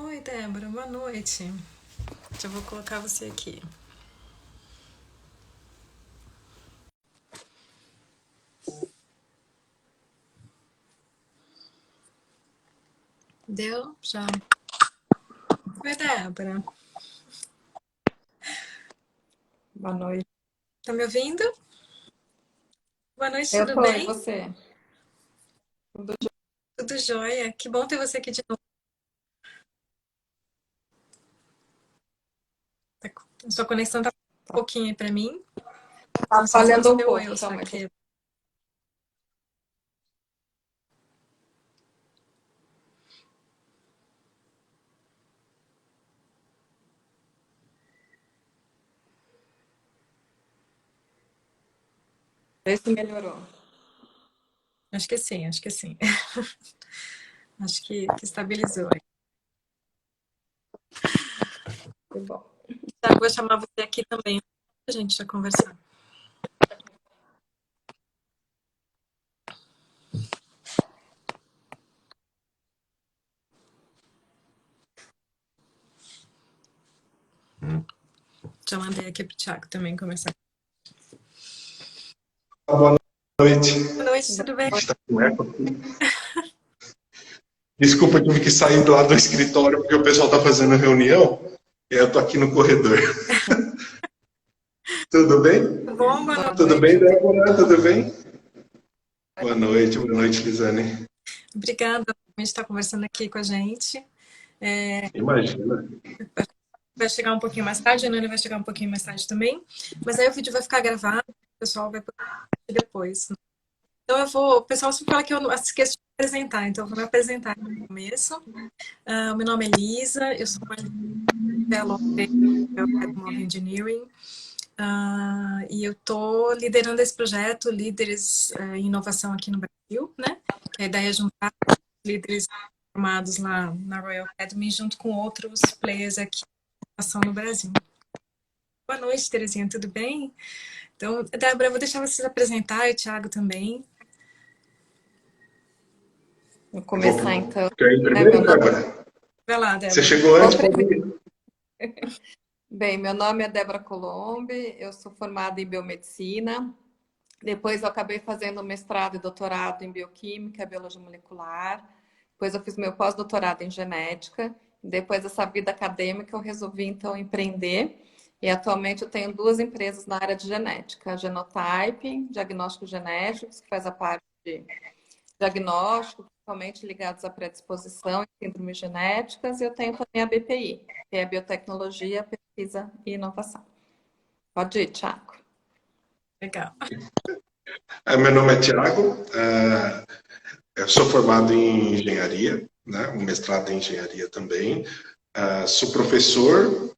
Oi, Débora, boa noite. Já vou colocar você aqui. Deu? Já. Oi, Débora. Boa noite. Tá me ouvindo? Boa noite, Eu tudo tô, e bem? você? Tudo Tudo jóia. Que bom ter você aqui de novo. Sua conexão tá um pouquinho aí pra mim. tá Não sei se é o falhando um seu ou pouco, eu, só calma aí. que... Vê se melhorou. Acho que sim, acho que sim. Acho que estabilizou. Que bom. Já vou chamar você aqui também, pra gente já conversar. Já mandei aqui pro Thiago também conversar. Boa noite. Boa noite, tudo bem? Está com eco aqui. Desculpa, eu tive que sair lá do escritório porque o pessoal está fazendo reunião e eu estou aqui no corredor. Tudo bem? Tudo bom? Boa Boa Tudo noite. bem, noite. Débora? Tudo bem? Boa noite, Lisane. Obrigada por estar conversando aqui com a gente. Imagina. Vai chegar um pouquinho mais tarde, a Nani vai chegar um pouquinho mais tarde também. Mas aí o vídeo vai ficar gravado, o pessoal vai poder assistir depois. Então o pessoal sempre fala que eu esqueço de me apresentar, então eu vou me apresentar no começo. Meu nome é Lisa, eu sou uma fellow do Move Engineering. E eu estou liderando esse projeto, líderes em inovação aqui no Brasil, né? Que a ideia é juntar líderes formados lá na Royal Academy junto com outros players aqui no Brasil. Boa noite, Terezinha, tudo bem? Então, Débora, eu vou deixar vocês apresentar, e o Thiago também. Vou Vou... começar então. Quer ir Né, meu primeiro, nome... Débora? Vai lá, Você Débora. chegou Vou antes, pode primeiro. ir. Bem, meu nome é Débora Colombe, eu sou formada em biomedicina. Depois eu acabei fazendo mestrado e doutorado em bioquímica, biologia molecular. Depois eu fiz meu pós-doutorado em genética. Depois dessa vida acadêmica eu resolvi então empreender. E atualmente eu tenho duas empresas na área de genética, a Genotype, diagnóstico genéticos, que faz a parte de diagnóstico, principalmente ligados à predisposição e síndromes genéticas, e eu tenho também a BPI, que é a Biotecnologia, Pesquisa e Inovação. Pode ir, Thiago. Legal. Meu nome é Tiago, eu sou formado em engenharia, né? Um mestrado em engenharia também. Sou professor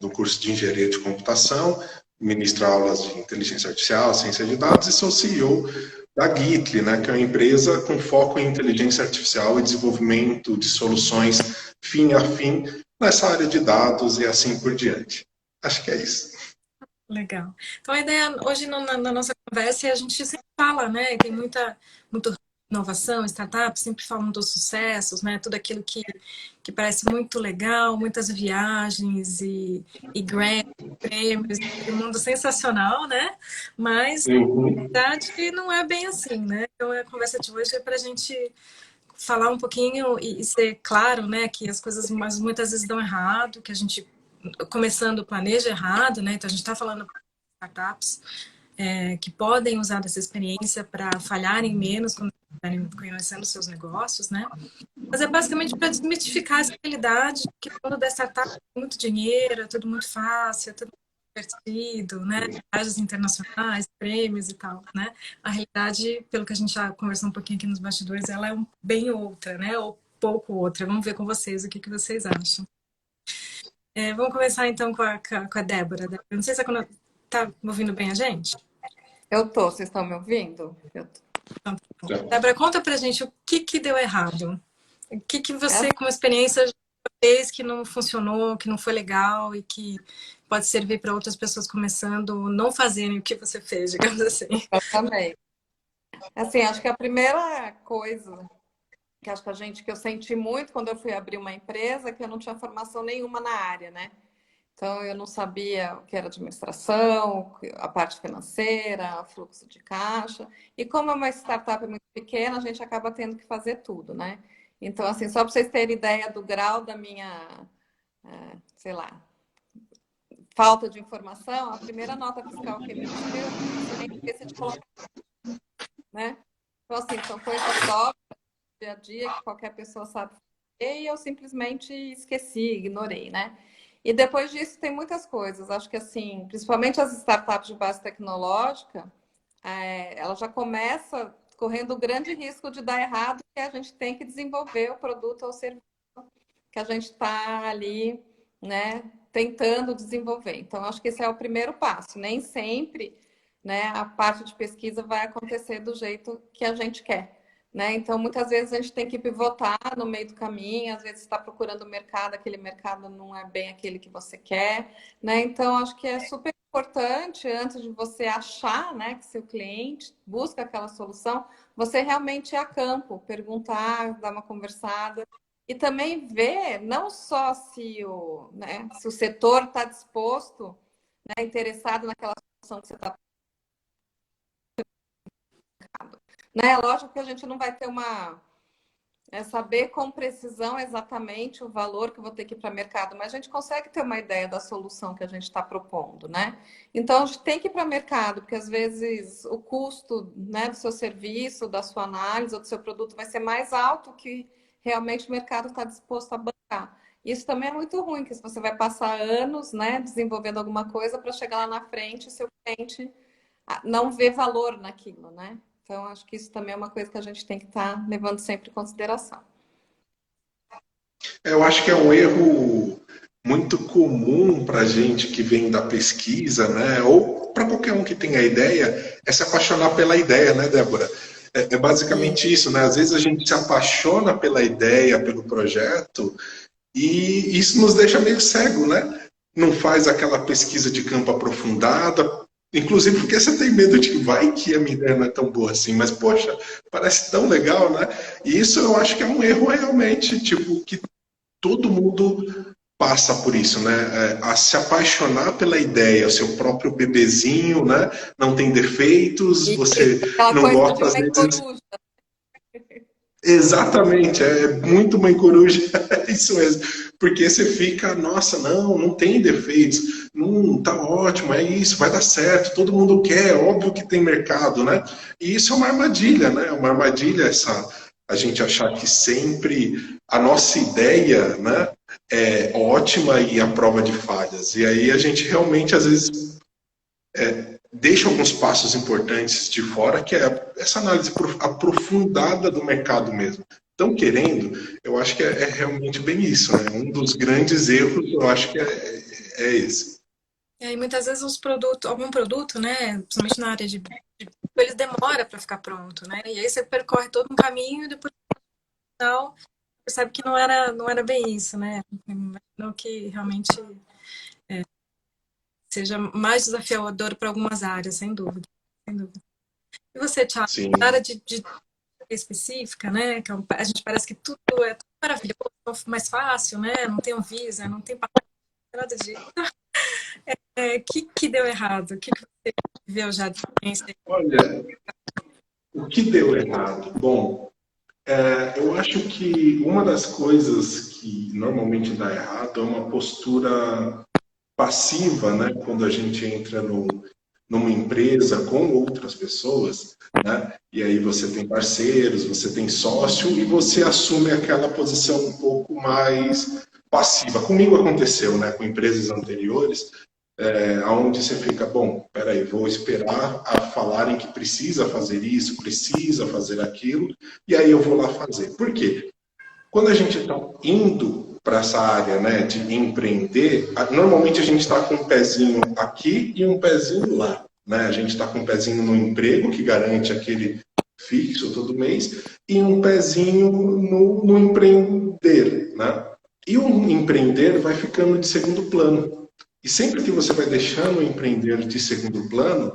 do curso de engenharia de computação, ministro aulas de inteligência artificial, ciência de dados e sou CEO da Gitli, né, que é uma empresa com foco em inteligência artificial e desenvolvimento de soluções fim a fim nessa área de dados e assim por diante. Acho que é isso. Legal. Então, a ideia hoje na nossa conversa é a gente sempre fala, né? Tem muita inovação, startup, sempre falam dos sucessos, né? Tudo aquilo que parece muito legal, muitas viagens e grants, prêmios, aquele mundo sensacional, né? Mas, Uhum. na verdade, não é bem assim, né? Então, a conversa de hoje é para a gente falar um pouquinho e ser claro, né? Que as coisas muitas vezes dão errado, que a gente começando o planeja errado, né? Então a gente está falando para startups que podem usar dessa experiência para falharem menos quando estiverem conhecendo seus negócios, né? Mas é basicamente para desmitificar essa realidade que o mundo da startup é muito dinheiro, é tudo muito fácil, é tudo muito divertido, né? Viagens internacionais, prêmios e tal, né? A realidade, pelo que a gente já conversou um pouquinho aqui nos bastidores, ela é bem outra, né? Ou pouco outra. Vamos ver com vocês o que vocês acham. Vamos começar então com a Débora. Débora, não sei se você está me ouvindo bem a gente. Eu tô, vocês estão me ouvindo? Eu tô. Então, tá bom. Débora, conta pra gente o que deu errado. O que É, você, com experiência, fez que não funcionou, que não foi legal e que pode servir para outras pessoas começando não fazerem o que você fez, digamos assim. eu também. Assim, acho que a primeira coisa que acho que eu senti muito quando eu fui abrir uma empresa, que eu não tinha formação nenhuma na área, né? Então, eu não sabia o que era administração, a parte financeira, fluxo de caixa. E como é uma startup muito pequena, a gente acaba tendo que fazer tudo, né? Então, assim, só para vocês terem ideia do grau da minha, sei lá, falta de informação, a primeira nota fiscal que emitiu, eu nem esqueci de colocar, né? Então, assim, são coisas óbvias do dia a dia que qualquer pessoa sabe fazer e eu simplesmente esqueci, ignorei, né? E depois disso tem muitas coisas. Acho que, assim, principalmente as startups de base tecnológica, ela já começa correndo o grande risco de dar errado, que a gente tem que desenvolver o produto ou serviço que a gente está ali, né, tentando desenvolver. Então, acho que esse é o primeiro passo. Nem sempre, né, a parte de pesquisa vai acontecer do jeito que a gente quer. Né? Então, muitas vezes a gente tem que pivotar no meio do caminho, às vezes está procurando o mercado, aquele mercado não é bem aquele que você quer, né? Então, acho que é super importante, antes de você achar, né, que seu cliente busca aquela solução, você realmente ir a campo, perguntar, dar uma conversada, e também ver não só se se o setor está disposto, né, interessado naquela solução que você está. Né? Lógico que a gente não vai ter saber com precisão exatamente o valor que eu vou ter que ir para o mercado, mas a gente consegue ter uma ideia da solução que a gente está propondo, né? Então, a gente tem que ir para o mercado, porque às vezes o custo, né, do seu serviço, da sua análise ou do seu produto vai ser mais alto que realmente o mercado está disposto a bancar. Isso também é muito ruim, que se você vai passar anos, né, desenvolvendo alguma coisa para chegar lá na frente e seu cliente não vê valor naquilo, né? Então, acho que isso também é uma coisa que a gente tem que estar levando sempre em consideração. Eu acho que é um erro muito comum para gente que vem da pesquisa, né? Ou para qualquer um que tenha ideia, é se apaixonar pela ideia, né, Débora? É basicamente isso, né? Às vezes a gente se apaixona pela ideia, pelo projeto, e isso nos deixa meio cego, né? Não faz aquela pesquisa de campo aprofundada, inclusive porque você tem medo de que vai que a minha ideia não é tão boa assim, mas poxa, parece tão legal, né? E isso eu acho que é um erro realmente, tipo, que todo mundo passa por isso, né? A se apaixonar pela ideia, o seu próprio bebezinho, né? Não tem defeitos, você não gosta às vezes. Exatamente, é muito mãe coruja, é isso mesmo. Porque você fica, nossa, não tem defeitos, não, tá ótimo, é isso, vai dar certo, todo mundo quer, óbvio que tem mercado, né? E isso é uma armadilha, né? Uma armadilha a gente achar que sempre a nossa ideia, né, é ótima e a prova de falhas. E aí a gente realmente, às vezes, deixa alguns passos importantes de fora, que é essa análise aprofundada do mercado mesmo. Estão querendo, eu acho que é realmente bem isso, né? Um dos grandes erros, eu acho que é esse. E muitas vezes algum produto, né, principalmente na área de ele demora para ficar pronto, né? E aí você percorre todo um caminho e depois no final percebe que não era bem isso, né? Não que realmente seja mais desafiador para algumas áreas, sem dúvida. Sem dúvida. E você, Thiago, na área de específica, né? Que a gente parece que tudo é maravilhoso, mais fácil, né? Não tem um Visa, não tem nada disso. Que deu errado? O que você viu já de experiência? Olha, o que deu errado? Bom, eu acho que uma das coisas que normalmente dá errado é uma postura passiva, né? Quando a gente entra numa empresa com outras pessoas, né? E aí você tem parceiros, você tem sócio e você assume aquela posição um pouco mais passiva. Comigo aconteceu, né? Com empresas anteriores, onde você fica, bom, peraí, vou esperar a falarem que precisa fazer isso, precisa fazer aquilo, e aí eu vou lá fazer. Por quê? Quando a gente está indo para essa área, né, de empreender, normalmente a gente está com um pezinho aqui e um pezinho lá. Né? A gente está com um pezinho no emprego, que garante aquele fixo todo mês, e um pezinho no empreender. Né? E o empreender vai ficando de segundo plano. E sempre que você vai deixando o empreender de segundo plano,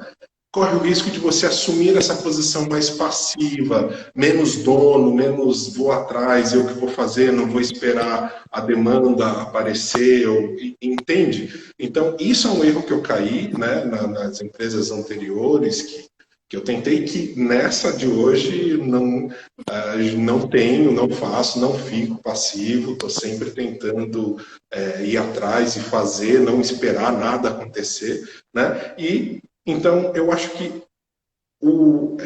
corre o risco de você assumir essa posição mais passiva, menos dono, menos vou atrás, eu que vou fazer, não vou esperar a demanda aparecer, entende? Então, isso é um erro que eu caí, né, nas empresas anteriores, que eu tentei, que nessa de hoje não tenho, não faço, não fico passivo, estou sempre tentando ir atrás e fazer, não esperar nada acontecer, né? E então, eu acho que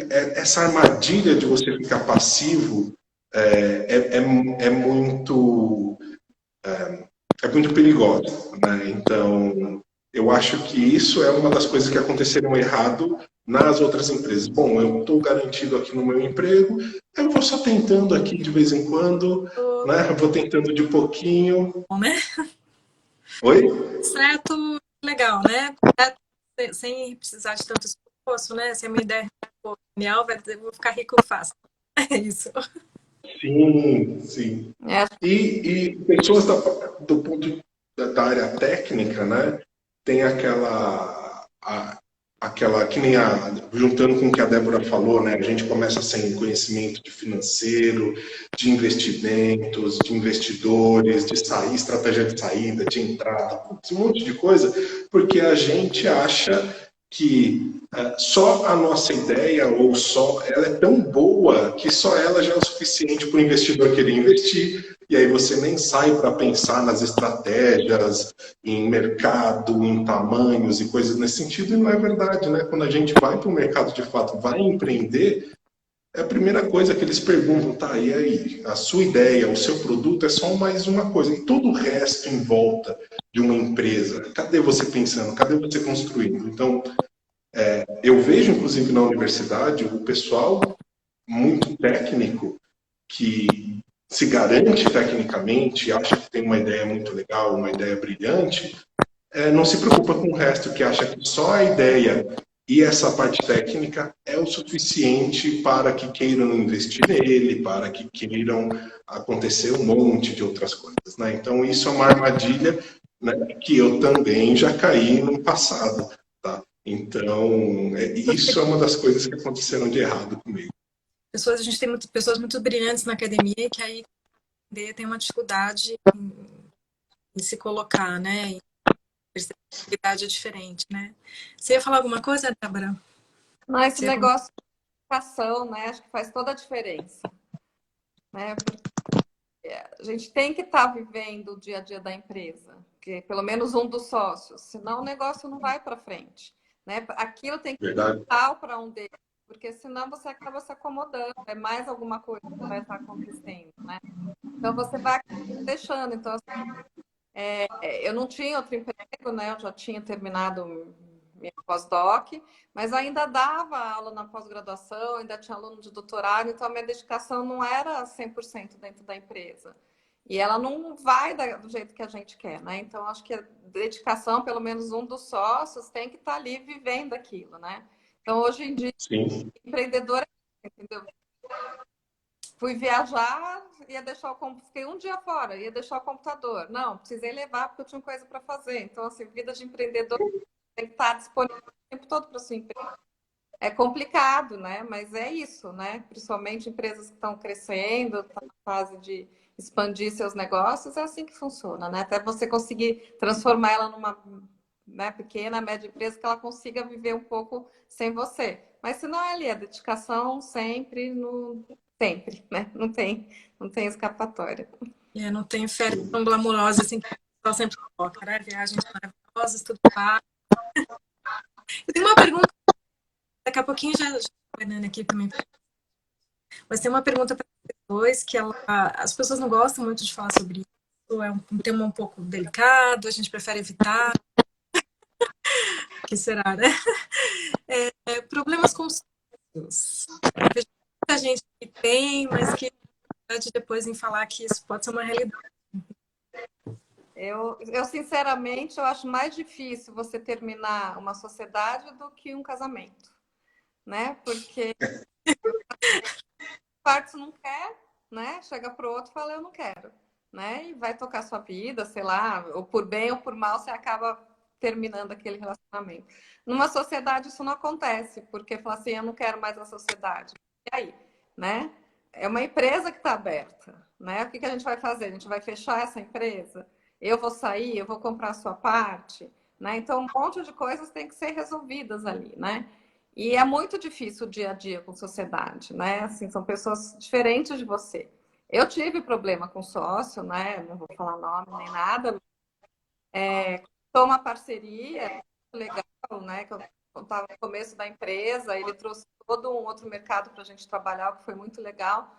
essa armadilha de você ficar passivo é muito perigosa, né? Então, eu acho que isso é uma das coisas que aconteceram errado nas outras empresas. Bom, eu estou garantido aqui no meu emprego, eu vou só tentando aqui de vez em quando, né? Eu vou tentando de pouquinho. Bom, né? Oi? Certo, legal, né? Sem precisar de tanto esforço, né? Se a minha ideia for genial, eu vou ficar rico fácil. É isso. Sim, sim. É, E pessoas do ponto da área técnica, né, tem aquela que nem juntando com o que a Débora falou, né, a gente começa sem conhecimento de financeiro, de investimentos, de investidores, de estratégia de saída, de entrada, um monte de coisa, porque a gente acha que só a nossa ideia ou só ela é tão boa que só ela já é o suficiente para o investidor querer investir, e aí você nem sai para pensar nas estratégias, em mercado, em tamanhos e coisas nesse sentido, e não é verdade, né? Quando a gente vai para o mercado de fato, vai empreender, é a primeira coisa que eles perguntam, tá, e aí? A sua ideia, o seu produto é só mais uma coisa, e todo o resto em volta de uma empresa, cadê você pensando? Cadê você construindo? Então, eu vejo, inclusive, na universidade, o pessoal muito técnico que se garante tecnicamente, acha que tem uma ideia muito legal, uma ideia brilhante, não se preocupa com o resto, que acha que só a ideia e essa parte técnica é o suficiente para que queiram investir nele, para que queiram acontecer um monte de outras coisas, né? Então, isso é uma armadilha, né, que eu também já caí no passado, tá? Então, isso é uma das coisas que aconteceram de errado comigo. A gente tem pessoas muito brilhantes na academia que aí tem uma dificuldade em se colocar, né? Em perspectividade diferente, né? Você ia falar alguma coisa, Débora? mas esse Você ia... negócio de educação, né? Acho que faz toda a diferença, né? A gente tem que estar vivendo o dia a dia da empresa, que pelo menos um dos sócios, senão o negócio não vai para frente, né? Aquilo tem que Verdade? estar para um deles, porque senão você acaba se acomodando, é mais alguma coisa que vai estar acontecendo, né? Então você vai deixando. Então, eu não tinha outro emprego, né? Eu já tinha terminado minha pós-doc, mas ainda dava aula na pós-graduação, ainda tinha aluno de doutorado, então a minha dedicação não era 100% dentro da empresa. E ela não vai do jeito que a gente quer, né? Então, acho que a dedicação, pelo menos um dos sócios, tem que estar ali vivendo aquilo, né? Então, hoje em dia, Sim. empreendedor, entendeu? Fui viajar, fiquei um dia fora, ia deixar o computador. Não, precisei levar porque eu tinha coisa para fazer. Então, assim, vida de empreendedor tem que estar disponível o tempo todo para sua empresa. É complicado, né? Mas é isso, né? Principalmente empresas que estão crescendo, estão na fase de expandir seus negócios, é assim que funciona, né? Até você conseguir transformar ela numa, né, pequena, média empresa, que ela consiga viver um pouco sem você. Mas se não é ali, a dedicação sempre, no, sempre, né? Não tem escapatória. não tem férias tão glamurosas assim que o pessoal sempre coloca, né? Viagens maravilhosas, tudo pago. Eu tenho uma pergunta, daqui a pouquinho já vai aqui também. Mas tem uma pergunta para vocês dois, que as pessoas não gostam muito de falar sobre isso, é um tema um pouco delicado, a gente prefere evitar. O que será, né? Problemas com sócios. Eu vejo muita gente que tem, mas que depois em falar que isso pode ser uma realidade. Eu sinceramente, eu acho mais difícil você terminar uma sociedade do que um casamento, né? Porque partes não quer, né? Chega pro outro e fala, eu não quero, né? E vai tocar sua vida, sei lá, ou por bem ou por mal, você acaba terminando aquele relacionamento. Numa sociedade isso não acontece, porque fala assim, eu não quero mais a sociedade. E aí, né? É uma empresa que está aberta, né? O que a gente vai fazer? A gente vai fechar essa empresa? Eu vou sair, eu vou comprar a sua parte, né? Então, um monte de coisas tem que ser resolvidas ali, né? E é muito difícil o dia a dia com sociedade, né? Assim, são pessoas diferentes de você. Eu tive problema com sócio, né? Não vou falar nome nem nada. Foi uma parceria legal, né? Que eu estava no começo da empresa, ele trouxe todo um outro mercado para a gente trabalhar, o que foi muito legal.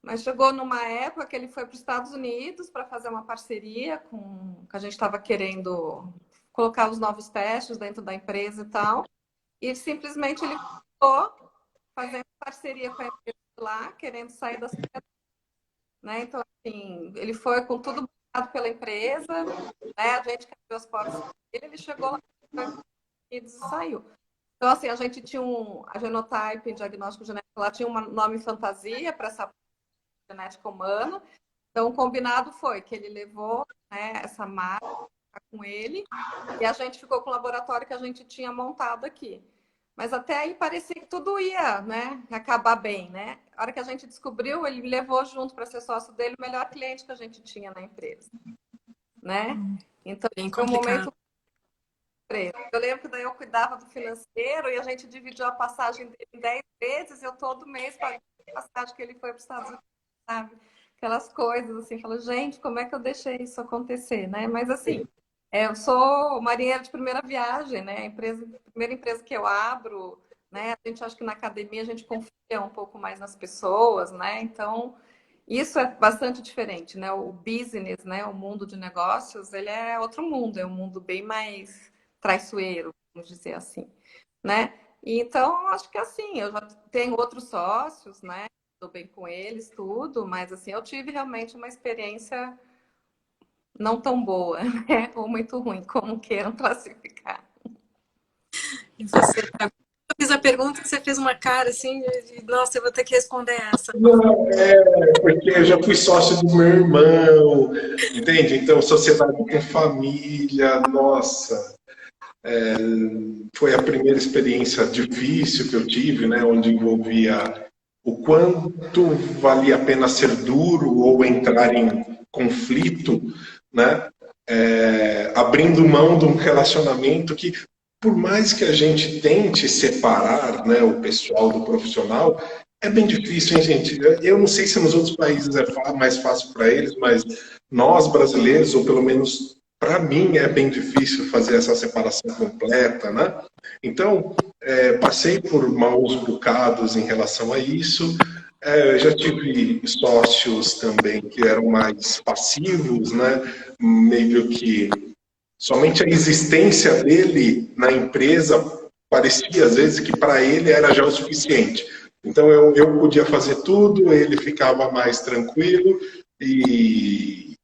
Mas chegou numa época que ele foi para os Estados Unidos para fazer uma parceria com que a gente estava querendo colocar os novos testes dentro da empresa e tal. E simplesmente ele ficou fazendo parceria com a empresa lá, querendo sair da sociedade, né? Então, assim, ele foi com tudo buscado pela empresa, né? A gente que abriu as portas dele, ele chegou lá e saiu. Então, assim, a gente tinha a Genotype, diagnóstico genético, lá tinha um nome fantasia para essa genética humana. Então, o combinado foi que ele levou, né, essa marca com ele e a gente ficou com o laboratório que a gente tinha montado aqui. Mas até aí parecia que tudo ia, né, acabar bem, né? A hora que a gente descobriu, ele levou junto para ser sócio dele o melhor cliente que a gente tinha na empresa, né? Então, foi um momento. Eu lembro que daí eu cuidava do financeiro e a gente dividiu a passagem dele em 10 vezes, eu todo mês pagava a passagem que ele foi para os Estados Unidos, sabe? Aquelas coisas assim, falo, gente, como é que eu deixei isso acontecer, né? Mas assim, eu sou marinheira de primeira viagem, né? A primeira empresa que eu abro, né? A gente acha que na academia a gente confia um pouco mais nas pessoas, né? Então, isso é bastante diferente, né? O business, né? O mundo de negócios, ele é outro mundo, é um mundo bem mais traiçoeiro, vamos dizer assim, né? E então, acho que assim, eu já tenho outros sócios, né? Estou bem com eles, tudo, mas assim, eu tive realmente uma experiência não tão boa, né? Ou muito ruim, como queiram classificar. E você, eu fiz a pergunta e você fez uma cara assim, nossa, eu vou ter que responder essa. Não, porque eu já fui sócio do meu irmão, entende? Então, sociedade com família, nossa, foi a primeira experiência difícil que eu tive, né? Onde envolvia o quanto valia a pena ser duro ou entrar em conflito, né? Abrindo mão de um relacionamento que, por mais que a gente tente separar, né, o pessoal do profissional, é bem difícil, hein, gente? Eu não sei se nos outros países é mais fácil para eles, mas nós brasileiros, ou pelo menos para mim, é bem difícil fazer essa separação completa, né? Então, passei por maus bocados em relação a isso. Já tive sócios também que eram mais passivos, né? Meio que somente a existência dele na empresa parecia, às vezes, que para ele era já o suficiente. Então, eu podia fazer tudo, ele ficava mais tranquilo e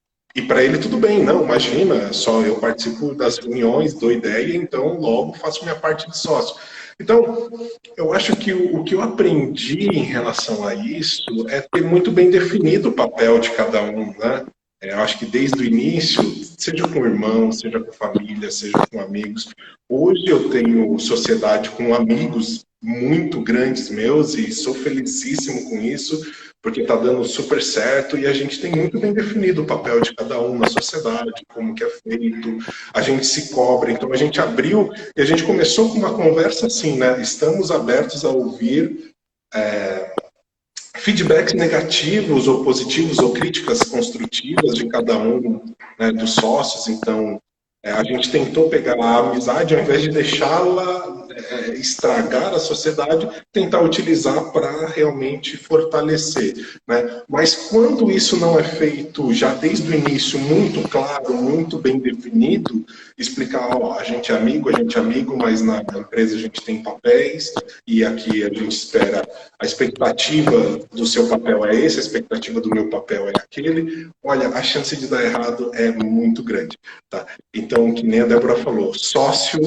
para ele tudo bem. Não, imagina, só eu participo das reuniões, dou ideia, então logo faço minha parte de sócio. Então, eu acho que o que eu aprendi em relação a isso é ter muito bem definido o papel de cada um, né? Eu acho que desde o início, seja com irmão, seja com família, seja com amigos. Hoje eu tenho sociedade com amigos muito grandes meus e sou felicíssimo com isso, porque está dando super certo e a gente tem muito bem definido o papel de cada um na sociedade, como que é feito, a gente se cobra. Então a gente abriu e a gente começou com uma conversa assim, né? Estamos abertos a ouvir feedbacks negativos ou positivos ou críticas construtivas de cada um, né, dos sócios. Então, a gente tentou pegar a amizade, ao invés de deixá-la estragar a sociedade, tentar utilizar para realmente fortalecer, né? Mas quando isso não é feito já desde o início, muito claro, muito bem definido, explicar, ó, a gente é amigo, mas na empresa a gente tem papéis e aqui a gente espera, a expectativa do seu papel é esse, a expectativa do meu papel é aquele. Olha, a chance de dar errado é muito grande, tá? Então, que nem a Débora falou, sócio,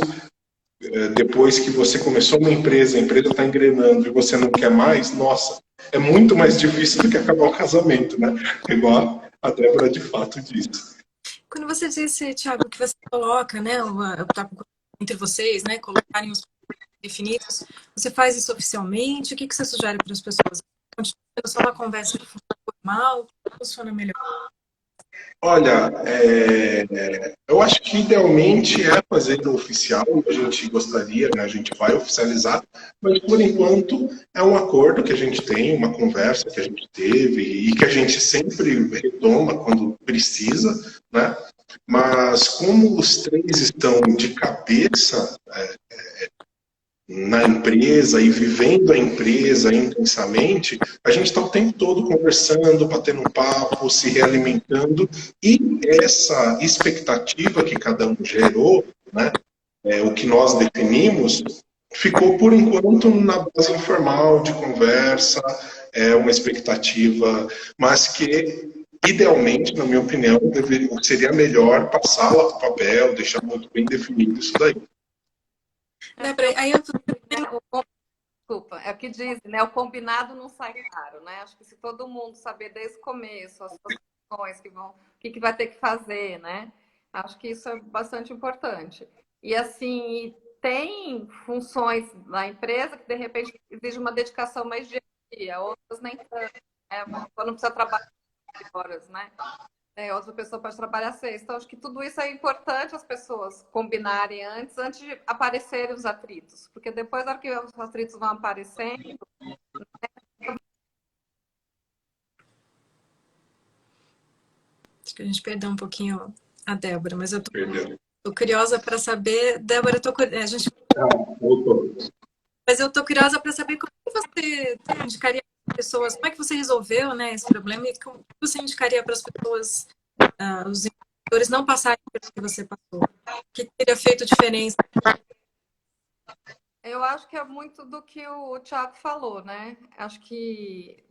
depois que você começou uma empresa, a empresa está engrenando e você não quer mais, nossa, é muito mais difícil do que acabar o casamento, né? Igual a Débora de fato disse. Quando você disse, Thiago, que você coloca, né, entre vocês, né, colocarem os definidos, você faz isso oficialmente? O que você sugere para as pessoas? Continua sendo só uma conversa formal? Como funciona melhor? Olha, eu acho que idealmente é fazer no oficial, a gente gostaria, né, a gente vai oficializar, mas por enquanto é um acordo que a gente tem, uma conversa que a gente teve e que a gente sempre retoma quando precisa, né? Mas como os três estão de cabeça na empresa e vivendo a empresa intensamente, a gente está o tempo todo conversando, batendo um papo, se realimentando, e essa expectativa que cada um gerou, né, o que nós definimos, ficou por enquanto na base informal de conversa, uma expectativa, mas que idealmente, na minha opinião, seria melhor passá-la para o papel, deixar muito bem definido isso daí. Aí eu Desculpa, é o que dizem, né? O combinado não sai caro, né? Acho que se todo mundo saber desde o começo as funções o que vai ter que fazer, né? Acho que isso é bastante importante. E assim, tem funções na empresa que de repente exige uma dedicação mais dia, outras nem tanto, né? Não precisa trabalhar horas, né? Outra pessoa pode trabalhar 6. Então, acho que tudo isso é importante as pessoas combinarem antes de aparecerem os atritos. Porque depois, na hora que os atritos vão aparecendo... Acho que a gente perdeu um pouquinho a Débora, mas eu tô curiosa para saber... Débora, a gente... Mas eu tô curiosa para saber como que você indicaria para as pessoas, como é que você resolveu, né, esse problema e como você indicaria para as pessoas, os empreendedores não passarem pelo que você passou? O que teria feito diferença? Eu acho que é muito do que o Thiago falou, né? Acho que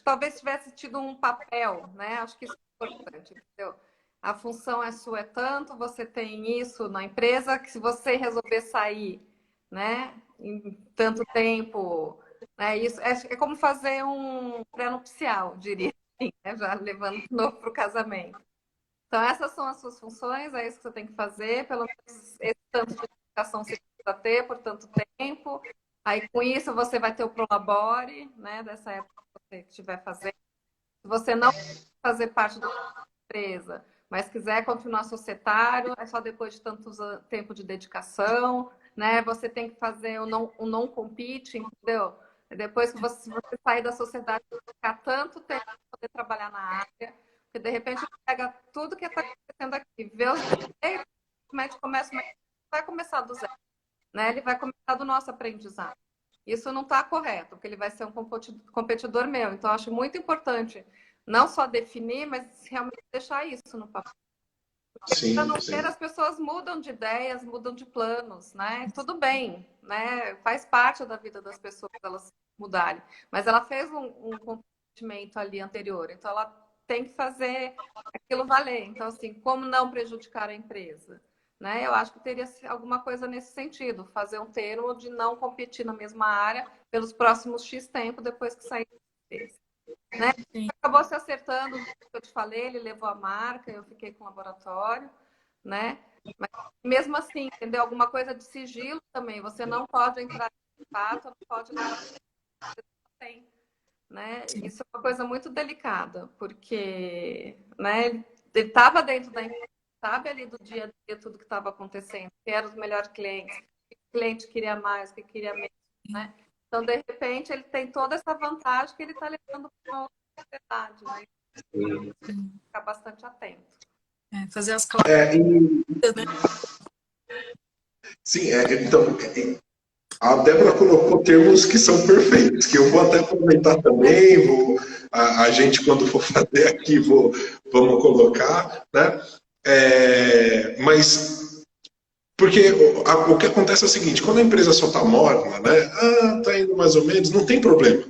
talvez tivesse tido um papel, né? Acho que isso é importante, entendeu? A função é sua, é tanto, você tem isso na empresa, que se você resolver sair, né, em tanto tempo, né, isso é como fazer um pré-nupcial, diria assim, né, já levando de novo para o casamento. Então, essas são as suas funções, é isso que você tem que fazer, pelo menos esse tanto de dedicação você precisa ter por tanto tempo. Aí, com isso, você vai ter o Prolabore, né, dessa época que você estiver fazendo. Se você não fazer parte da empresa, mas quiser continuar societário, é só depois de tanto tempo de dedicação, né? Você tem que fazer o não compete, entendeu? Depois que você sair da sociedade, ficar tanto tempo para poder trabalhar na área, porque de repente pega tudo que está acontecendo aqui, vê os defeitos, vai começar do zero, né? Ele vai começar do nosso aprendizado. Isso não está correto, porque ele vai ser um competidor meu. Então, acho muito importante não só definir, mas realmente deixar isso no papel. Para não ter, as pessoas mudam de ideias, mudam de planos, né? Tudo bem, né? Faz parte da vida das pessoas elas mudarem. Mas ela fez um comprometimento ali anterior, então ela tem que fazer aquilo valer. Então, assim, como não prejudicar a empresa? Né? Eu acho que teria alguma coisa nesse sentido, fazer um termo de não competir na mesma área pelos próximos X tempo depois que sair desse. Né? Acabou se acertando, eu te falei, ele levou a marca, eu fiquei com o laboratório, né? Mas mesmo assim, entendeu? Alguma coisa de sigilo também, você não pode entrar em fato, não pode levar você tem, né? Isso é uma coisa muito delicada, porque, né, ele estava dentro da empresa, sabe ali do dia a dia tudo que estava acontecendo, que eram os melhores clientes, o cliente queria mais, o que queria menos, né? Então, de repente, ele tem toda essa vantagem que ele está levando para uma outra sociedade, né? Ficar bastante atento. Fazer as cláusulas, né? Sim, então, a Débora colocou termos que são perfeitos, que eu vou até comentar também, a gente, quando for fazer aqui, vamos colocar, né? Mas... Porque o que acontece é o seguinte, quando a empresa só está morna, né? Está indo mais ou menos, não tem problema.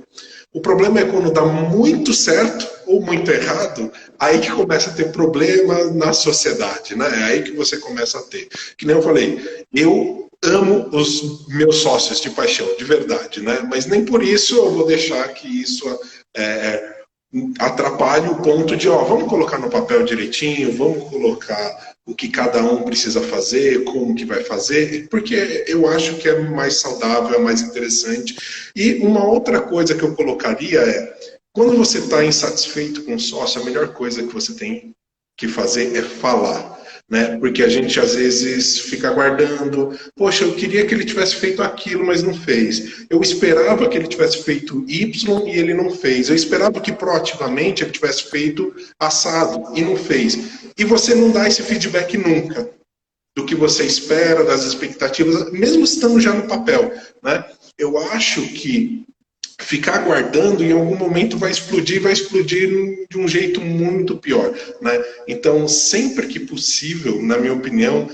O problema é quando dá muito certo ou muito errado, aí que começa a ter problema na sociedade, né? É aí que você começa a ter. Que nem eu falei, eu amo os meus sócios de paixão, de verdade, né? Mas nem por isso eu vou deixar que isso atrapalhe o ponto de, ó, vamos colocar no papel direitinho, vamos colocar o que cada um precisa fazer, como que vai fazer, porque eu acho que é mais saudável, é mais interessante. E uma outra coisa que eu colocaria é, quando você está insatisfeito com o sócio, a melhor coisa que você tem que fazer é falar. Né? Porque a gente às vezes fica aguardando, poxa, eu queria que ele tivesse feito aquilo, mas não fez. Eu esperava que ele tivesse feito Y e ele não fez. Eu esperava que proativamente ele tivesse feito assado e não fez. E você não dá esse feedback nunca do que você espera, das expectativas, mesmo estando já no papel. Né? Eu acho que ficar aguardando, em algum momento vai explodir de um jeito muito pior, né? Então, sempre que possível, na minha opinião,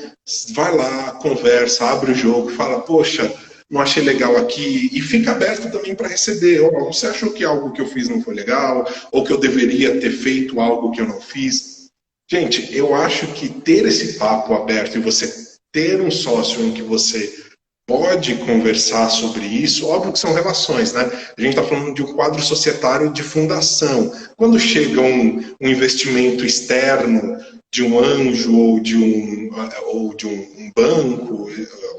vai lá, conversa, abre o jogo, fala, poxa, não achei legal aqui, e fica aberto também para receber. Oh, você achou que algo que eu fiz não foi legal? Ou que eu deveria ter feito algo que eu não fiz? Gente, eu acho que ter esse papo aberto e você ter um sócio em que você pode conversar sobre isso, óbvio que são relações, né? A gente está falando de um quadro societário de fundação. Quando chega um investimento externo de um anjo ou de um banco,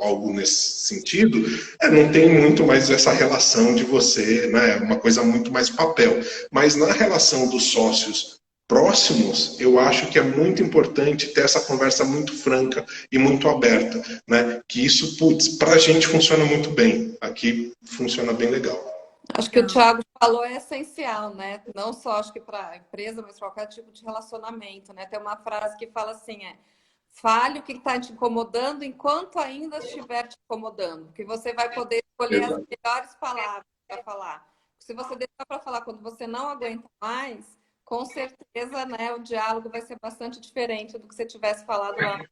algo nesse sentido, não tem muito mais essa relação de você, né? Uma coisa muito mais papel. Mas na relação dos sócios próximos, eu acho que é muito importante ter essa conversa muito franca e muito aberta, né? Que isso, putz, para a gente funciona muito bem. Aqui funciona bem legal. Acho que o Thiago falou é essencial, né? Não só acho que para a empresa, mas para qualquer tipo de relacionamento, né? Tem uma frase que fala assim, fale o que está te incomodando enquanto ainda estiver te incomodando, que você vai poder escolher as melhores palavras para falar. Se você deixar para falar quando você não aguenta mais, com certeza, né, o diálogo vai ser bastante diferente do que você tivesse falado lá.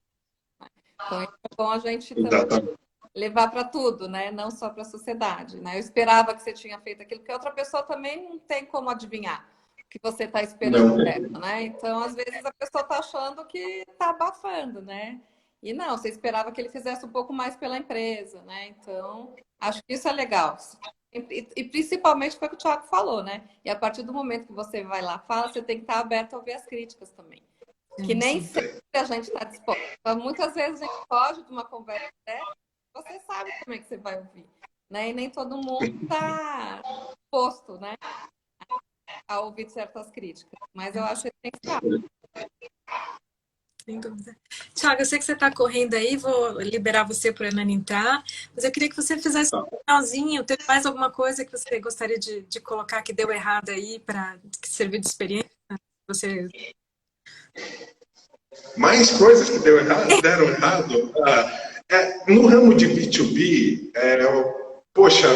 Então, é bom a gente também levar para tudo, né? Não só para a sociedade, né? Eu esperava que você tinha feito aquilo, porque outra pessoa também não tem como adivinhar o que você está esperando dela, né? Então, às vezes, a pessoa está achando que está abafando, né? E não, você esperava que ele fizesse um pouco mais pela empresa, né? Então, acho que isso é legal. E principalmente foi o que o Thiago falou, né? E a partir do momento que você vai lá fala, você tem que estar aberto a ouvir as críticas também. Que nem sempre a gente está disposto. Então, muitas vezes a gente foge de uma conversa dessa, você sabe como é que você vai ouvir. Né? E nem todo mundo está disposto, né, a ouvir certas críticas. Mas eu acho que tem que estar. Sem dúvida. Thiago, eu sei que você está correndo aí, vou liberar você para o Hernani entrar, mas eu queria que você fizesse um finalzinho. Tem mais alguma coisa que você gostaria de colocar que deu errado aí, para que servir de experiência? Você... Mais coisas que deram errado? No ramo de B2B, poxa,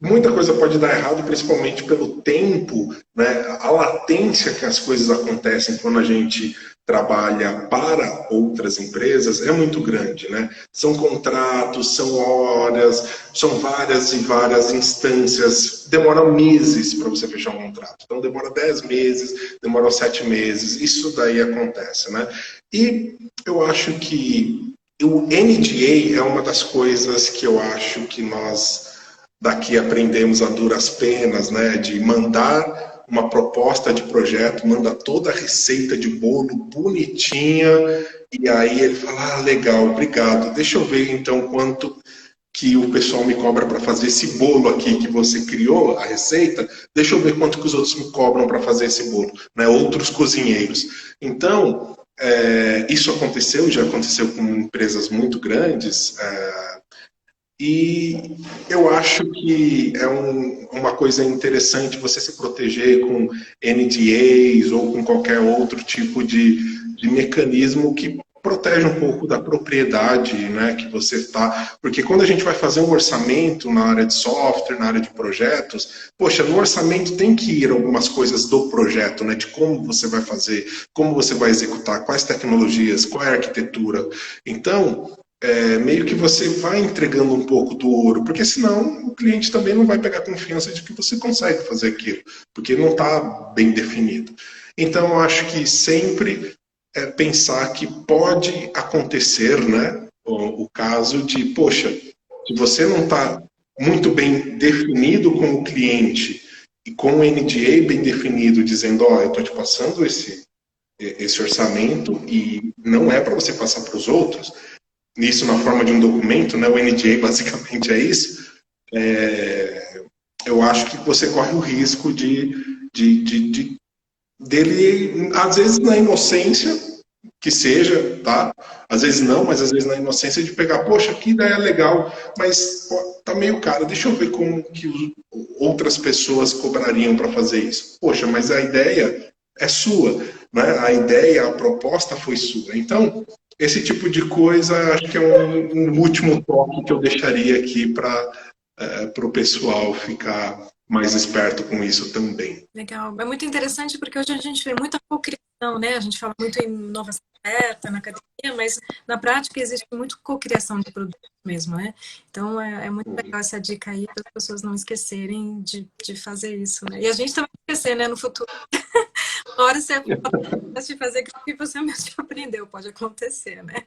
muita coisa pode dar errado, principalmente pelo tempo, né? A latência que as coisas acontecem quando a gente trabalha para outras empresas é muito grande, né? São contratos, são horas, são várias e várias instâncias. Demora meses para você fechar um contrato. Então demora 10 meses, demora 7 meses. Isso daí acontece, né? E eu acho que o NDA é uma das coisas que eu acho que nós daqui aprendemos a duras penas, né, de mandar uma proposta de projeto, manda toda a receita de bolo bonitinha, e aí ele fala, legal, obrigado, deixa eu ver então quanto que o pessoal me cobra para fazer esse bolo aqui que você criou, a receita, deixa eu ver quanto que os outros me cobram para fazer esse bolo, né, outros cozinheiros. Então, isso aconteceu, já aconteceu com empresas muito grandes, e eu acho que é uma coisa interessante você se proteger com NDAs ou com qualquer outro tipo de mecanismo que protege um pouco da propriedade, né, que você está... Porque quando a gente vai fazer um orçamento na área de software, na área de projetos, poxa, no orçamento tem que ir algumas coisas do projeto, né, de como você vai fazer, como você vai executar, quais tecnologias, qual é a arquitetura. Então... meio que você vai entregando um pouco do ouro, porque senão o cliente também não vai pegar confiança de que você consegue fazer aquilo, porque não está bem definido. Então, eu acho que sempre pensar que pode acontecer, né, o caso de, poxa, se você não está muito bem definido com o cliente e com o NDA bem definido, dizendo, ó, eu estou te passando esse orçamento e não é para você passar para os outros, isso na forma de um documento, né? O NDA basicamente é isso. Eu acho que você corre o risco dele, às vezes na inocência, que seja, tá? Às vezes não, mas às vezes na inocência de pegar, poxa, que ideia legal, mas pô, tá meio caro, deixa eu ver como que outras pessoas cobrariam para fazer isso. Poxa, mas a ideia é sua, né? A ideia, a proposta foi sua. Então, esse tipo de coisa, acho que é um último toque que eu deixaria aqui para o pessoal ficar mais esperto com isso também. Legal. É muito interessante porque hoje a gente vê muita cocriação, né? A gente fala muito em inovação aberta na academia, mas na prática existe muito cocriação de produtos mesmo, né? Então é muito legal essa dica aí para as pessoas não esquecerem de fazer isso, né? E a gente também esquecer, né? No futuro. Uma hora você de fazer aquilo que você mesmo aprendeu, pode acontecer, né?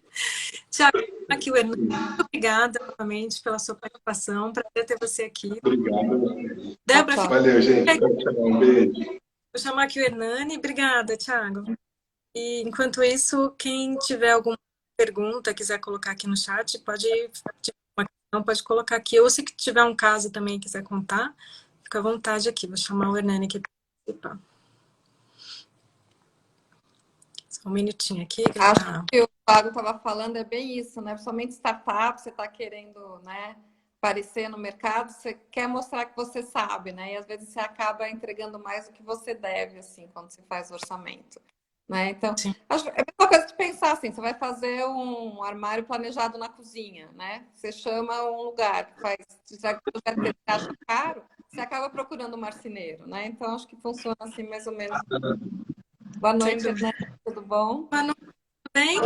Tiago, aqui o Hernani, muito obrigada novamente pela sua participação, prazer ter você aqui. Obrigado. Débora, valeu, gente. Um beijo. Vou chamar aqui o Hernani. Obrigada, Tiago. E enquanto isso, quem tiver alguma pergunta, quiser colocar aqui no chat, pode colocar aqui. Ou se tiver um caso também quiser contar, fica à vontade aqui. Vou chamar o Hernani aqui para participar. Só um minutinho aqui. Acho que o Thiago estava falando é bem isso, né? Principalmente startup, você está querendo, né, aparecer no mercado, você quer mostrar que você sabe, né? E às vezes você acaba entregando mais do que você deve, assim, quando você faz orçamento. Né? Então, acho, é a mesma coisa de pensar assim, você vai fazer um armário planejado na cozinha, né? Você chama um lugar que faz, já que você acha caro, você acaba procurando um marceneiro, né? Então, acho que funciona assim mais ou menos. Boa noite, né? Tudo bom? Boa noite, tudo bem?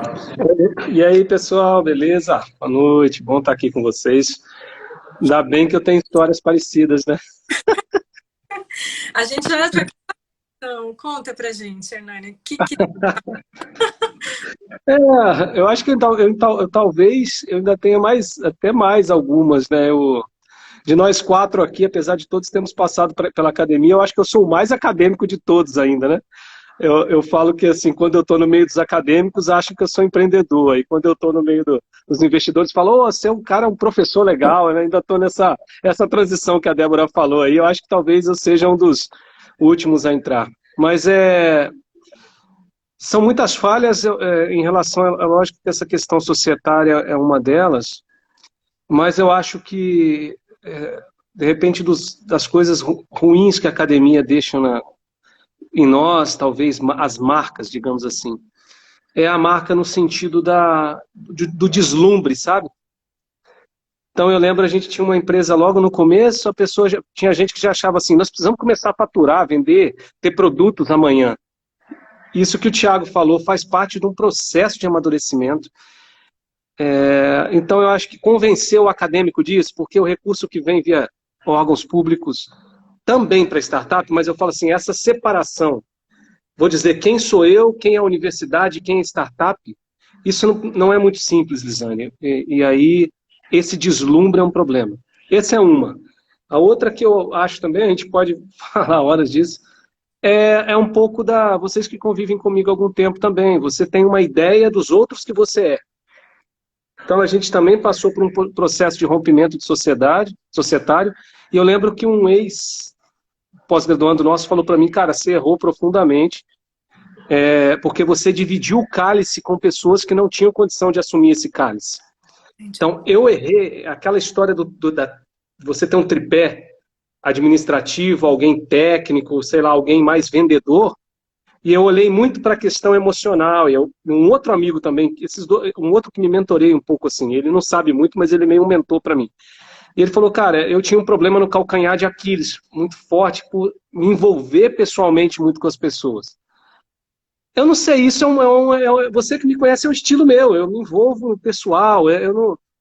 E aí, pessoal, beleza? Boa noite, bom estar aqui com vocês. Ainda bem que eu tenho histórias parecidas, né? A gente já então, conta pra gente, Hernani. Eu acho que talvez eu ainda tenha até mais algumas, né? De nós quatro aqui, apesar de todos termos passado pela academia, eu acho que eu sou o mais acadêmico de todos ainda, né? Eu falo que, assim, quando eu estou no meio dos acadêmicos, acham que eu sou empreendedor. E quando eu estou no meio dos investidores, falam, você é um cara, um professor legal. Eu ainda estou nessa transição que a Débora falou aí. Eu acho que talvez eu seja um dos últimos a entrar. Mas são muitas falhas em relação, lógico que essa questão societária é uma delas, mas eu acho que, de repente, das coisas ruins que a academia deixa em nós, talvez as marcas, digamos assim, é a marca no sentido do deslumbre, sabe? Então eu lembro, a gente tinha uma empresa logo no começo, tinha gente que já achava assim, nós precisamos começar a faturar, vender, ter produtos amanhã. Isso que o Thiago falou faz parte de um processo de amadurecimento. Então eu acho que convencer o acadêmico disso, porque o recurso que vem via órgãos públicos também para startup, mas eu falo assim, essa separação, vou dizer quem sou eu, quem é a universidade, quem é startup, isso não é muito simples, Lisane. E aí esse deslumbre é um problema. Essa é uma. A outra que eu acho também, a gente pode falar horas disso, é um pouco vocês que convivem comigo há algum tempo também. Você tem uma ideia dos outros que você é. Então a gente também passou por um processo de rompimento de societário, e eu lembro que um ex-pós-graduando nosso falou para mim, cara, você errou profundamente, porque você dividiu o cálice com pessoas que não tinham condição de assumir esse cálice. Então, eu errei aquela história de você ter um tripé administrativo, alguém técnico, sei lá, alguém mais vendedor, e eu olhei muito para a questão emocional. E um outro amigo também, um outro que me mentorei um pouco assim, ele não sabe muito, mas ele é meio um mentor para mim. E ele falou, cara, eu tinha um problema no calcanhar de Aquiles, muito forte, por me envolver pessoalmente muito com as pessoas. Eu não sei, isso você que me conhece, é um estilo meu, eu me envolvo no pessoal,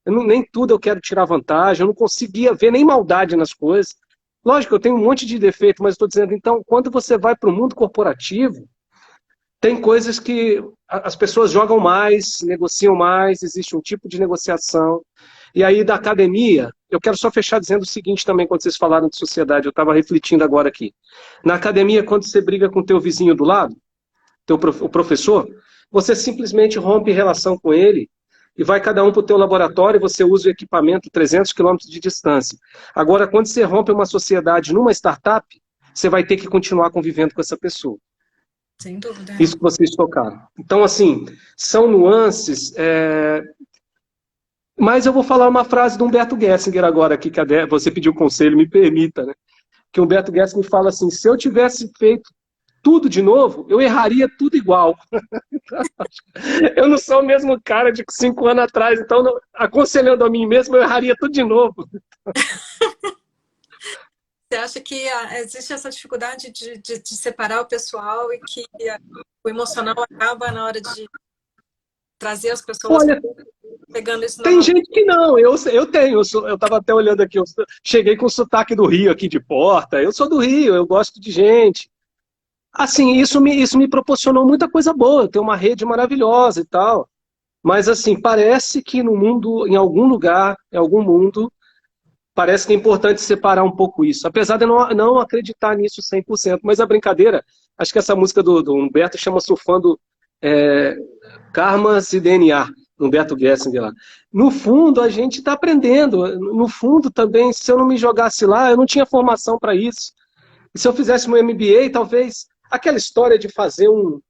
nem tudo eu quero tirar vantagem, eu não conseguia ver nem maldade nas coisas. Lógico, eu tenho um monte de defeito, mas estou dizendo, então, quando você vai para o mundo corporativo, tem coisas que as pessoas jogam mais, negociam mais, existe um tipo de negociação. E aí, da academia, eu quero só fechar dizendo o seguinte também, quando vocês falaram de sociedade, eu estava refletindo agora aqui. Na academia, quando você briga com o teu vizinho do lado, o professor, você simplesmente rompe relação com ele e vai cada um para o teu laboratório e você usa o equipamento 300 quilômetros de distância. Agora, quando você rompe uma sociedade numa startup, você vai ter que continuar convivendo com essa pessoa. Sem dúvida. Isso que vocês tocaram. Então, assim, são nuances. Mas eu vou falar uma frase do Humberto Gessinger agora aqui, que você pediu conselho, me permita, né? Que o Humberto Gessinger fala assim, se eu tivesse feito tudo de novo, eu erraria tudo igual. Eu não sou o mesmo cara de 5 anos atrás, então, aconselhando a mim mesmo, eu erraria tudo de novo. Você acha que existe essa dificuldade de separar o pessoal e que o emocional acaba na hora de trazer as pessoas? Olha, pegando isso tem gente que não, eu tenho, eu estava até olhando aqui, eu cheguei com o sotaque do Rio aqui de porta, eu sou do Rio, eu gosto de gente. Assim, isso me proporcionou muita coisa boa, eu tenho uma rede maravilhosa e tal, mas assim, parece que no mundo, em algum lugar, em algum mundo, parece que é importante separar um pouco isso, apesar de eu não acreditar nisso 100%, mas a brincadeira, acho que essa música do Humberto chama Surfando Karmas e DNA, Humberto Gessinger lá. No fundo, a gente está aprendendo. No fundo, também, se eu não me jogasse lá, eu não tinha formação para isso. E se eu fizesse um MBA, talvez aquela história de fazer um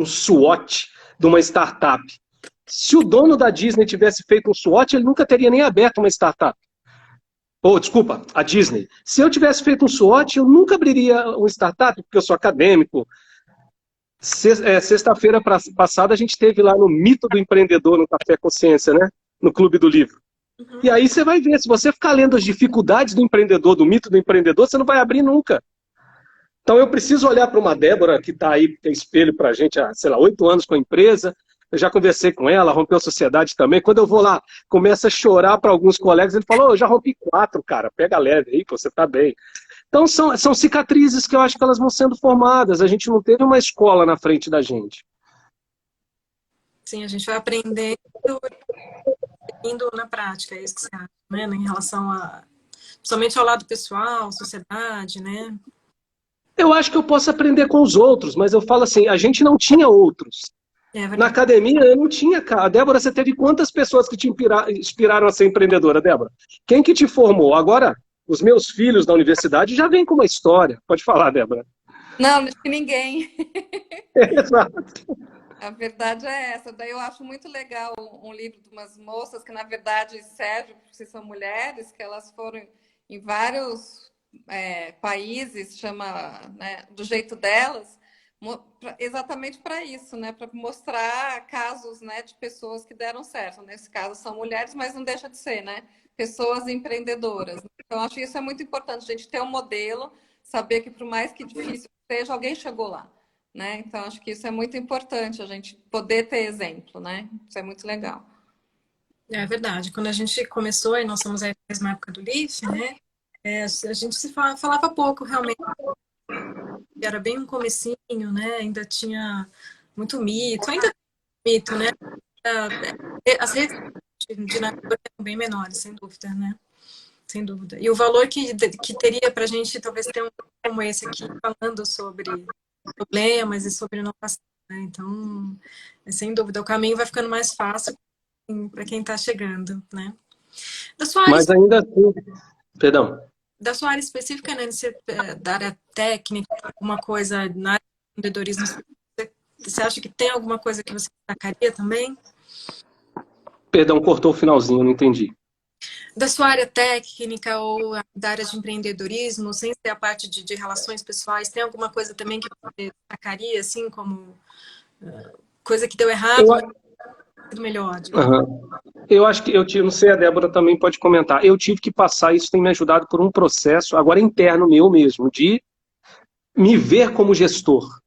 SWOT de uma startup. Se o dono da Disney tivesse feito um SWOT, ele nunca teria nem aberto uma startup. Desculpa, a Disney. Se eu tivesse feito um SWOT, eu nunca abriria uma startup, porque eu sou acadêmico. Sexta-feira passada a gente teve lá no Mito do Empreendedor, no Café Consciência, né? No Clube do Livro. Uhum. E aí você vai ver, se você ficar lendo as dificuldades do empreendedor, do mito do empreendedor, você não vai abrir nunca. Então eu preciso olhar para uma Débora que está aí, que tem espelho para a gente há, sei lá, 8 anos com a empresa. Eu já conversei com ela, rompeu a sociedade também. Quando eu vou lá, começa a chorar para alguns colegas, ele fala, eu já rompi 4, cara, pega leve aí, que você está bem. Então são cicatrizes que eu acho que elas vão sendo formadas. A gente não teve uma escola na frente da gente. Sim, a gente vai aprendendo indo na prática, é isso que você acha, né? Em relação somente ao lado pessoal, sociedade, né? Eu acho que eu posso aprender com os outros, mas eu falo assim, a gente não tinha outros. Na academia eu não tinha, cara. Débora, você teve quantas pessoas que te inspiraram a ser empreendedora, Débora? Quem que te formou? Agora, os meus filhos da universidade já vêm com uma história. Pode falar, Débora. Não, acho que ninguém. Exato. A verdade é essa. Daí eu acho muito legal um livro de umas moças que, na verdade, serve, porque são mulheres, que elas foram em vários países, chama, né, do jeito delas, exatamente para isso, né, para mostrar casos, né, de pessoas que deram certo. Nesse caso são mulheres, mas não deixa de ser, né, pessoas empreendedoras. Então, acho que isso é muito importante, a gente ter um modelo, saber que, por mais que difícil seja, alguém chegou lá. Né? Então, acho que isso é muito importante, a gente poder ter exemplo, né? Isso é muito legal. É verdade. Quando a gente começou, e nós somos aí na mesma época do LIF, né? A gente se falava pouco, realmente. Era bem um comecinho, né? Ainda tinha muito mito. Ainda tem mito, né? As redes de network eram bem menores, sem dúvida, né? Sem dúvida. E o valor que teria para a gente, talvez, ter um como esse aqui, falando sobre problemas e sobre inovação, né? Então, sem dúvida, o caminho vai ficando mais fácil para quem está chegando, né? Mas ainda assim, perdão. Da sua área específica, né? Da área técnica, alguma coisa na área de empreendedorismo, você acha que tem alguma coisa que você destacaria também? Perdão, cortou o finalzinho, não entendi. Da sua área técnica ou da área de empreendedorismo, sem ser a parte de relações pessoais, tem alguma coisa também que você destacaria, assim, como coisa que deu errado, mas tudo melhor? Eu acho que não sei, a Débora também pode comentar. Eu tive que passar, isso tem me ajudado por um processo, agora interno meu mesmo, de me ver como gestor.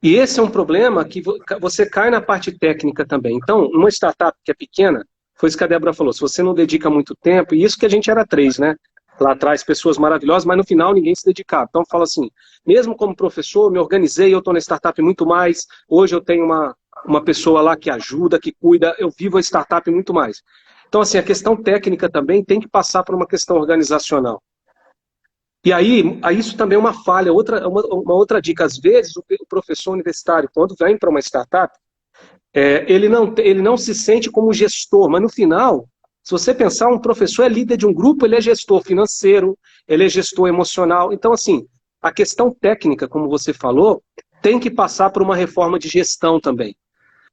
E esse é um problema que você cai na parte técnica também. Então, uma startup que é pequena, foi isso que a Débora falou, se você não dedica muito tempo, e isso que a gente era 3, né? Lá atrás, pessoas maravilhosas, mas no final ninguém se dedicava. Então, eu falo assim, mesmo como professor, me organizei, eu estou na startup muito mais, hoje eu tenho uma pessoa lá que ajuda, que cuida, eu vivo a startup muito mais. Então, assim, a questão técnica também tem que passar por uma questão organizacional. E aí isso também é uma falha. Uma outra dica, às vezes, o professor universitário, quando vem para uma startup, ele não se sente como gestor, mas no final, se você pensar, um professor é líder de um grupo, ele é gestor financeiro, ele é gestor emocional. Então, assim, a questão técnica, como você falou, tem que passar por uma reforma de gestão também.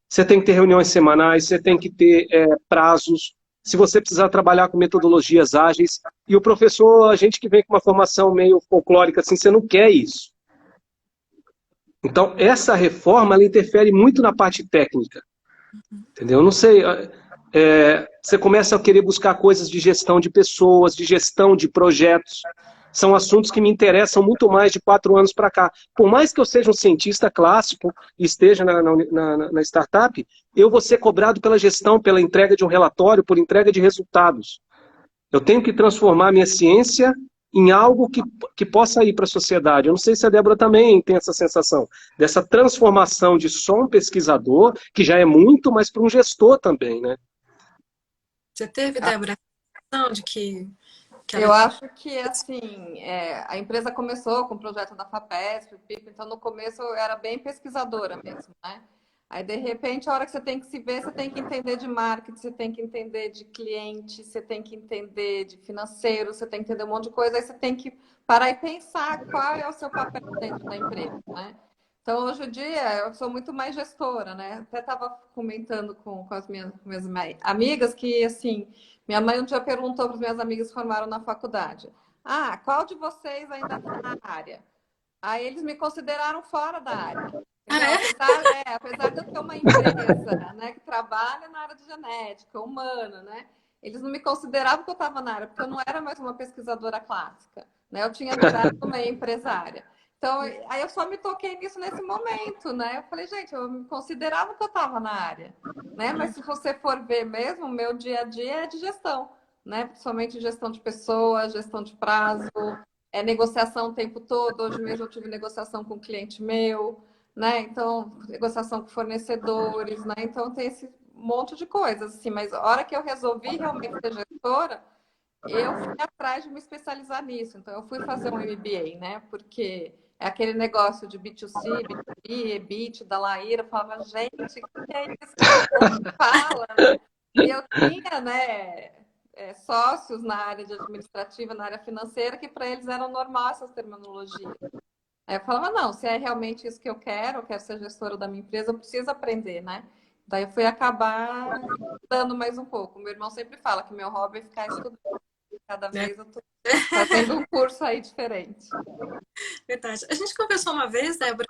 Você tem que ter reuniões semanais, você tem que ter prazos, se você precisar trabalhar com metodologias ágeis. E o professor, a gente que vem com uma formação meio folclórica, assim, você não quer isso. Então, essa reforma, ela interfere muito na parte técnica. Entendeu? Eu não sei, você começa a querer buscar coisas de gestão de pessoas, de gestão de projetos. São assuntos que me interessam muito mais de 4 anos para cá. Por mais que eu seja um cientista clássico e esteja na startup, eu vou ser cobrado pela gestão, pela entrega de um relatório, por entrega de resultados. Eu tenho que transformar a minha ciência em algo que possa ir para a sociedade. Eu não sei se a Débora também tem essa sensação, dessa transformação de só um pesquisador, que já é muito, mas para um gestor também, né? Você teve, Débora, a sensação de que Eu acho que, assim, a empresa começou com o projeto da FAPESP, então no começo eu era bem pesquisadora mesmo, né? Aí, de repente, a hora que você tem que se ver, você tem que entender de marketing, você tem que entender de cliente, você tem que entender de financeiro, você tem que entender um monte de coisa, aí você tem que parar e pensar qual é o seu papel dentro da empresa, né? Então, hoje em dia, eu sou muito mais gestora, né? Até estava comentando com as minhas amigas que, assim, minha mãe um dia perguntou para as minhas amigas que formaram na faculdade: ah, qual de vocês ainda está na área? Aí eles me consideraram fora da área. Entendeu? Apesar de eu ter uma empresa, né, que trabalha na área de genética, humana, né? Eles não me consideravam que eu estava na área, porque eu não era mais uma pesquisadora clássica, né? Eu tinha virado uma empresária. Então, aí eu só me toquei nisso nesse momento, né? Eu falei, gente, eu me considerava que eu estava na área, né? Mas se você for ver mesmo, o meu dia a dia é de gestão, né? Principalmente gestão de pessoas, gestão de prazo, negociação o tempo todo. Hoje mesmo eu tive negociação com um cliente meu, né? Então, negociação com fornecedores, né? Então, tem esse monte de coisas, assim. Mas a hora que eu resolvi realmente ser gestora, eu fui atrás de me especializar nisso. Então, eu fui fazer um MBA, né? Porque é aquele negócio de B2C, B2B, EBIT, da Laíra. Eu falava, gente, o que é isso que esse povo fala, né? E eu tinha, né, sócios na área de administrativa, na área financeira, que para eles eram normal essas terminologias. Aí eu falava, não, se é realmente isso que eu quero ser gestora da minha empresa, eu preciso aprender, né? Daí eu fui acabar estudando mais um pouco. Meu irmão sempre fala que meu hobby é ficar estudando. Cada vez eu tô fazendo um curso aí diferente. verdade. A gente conversou uma vez, Débora,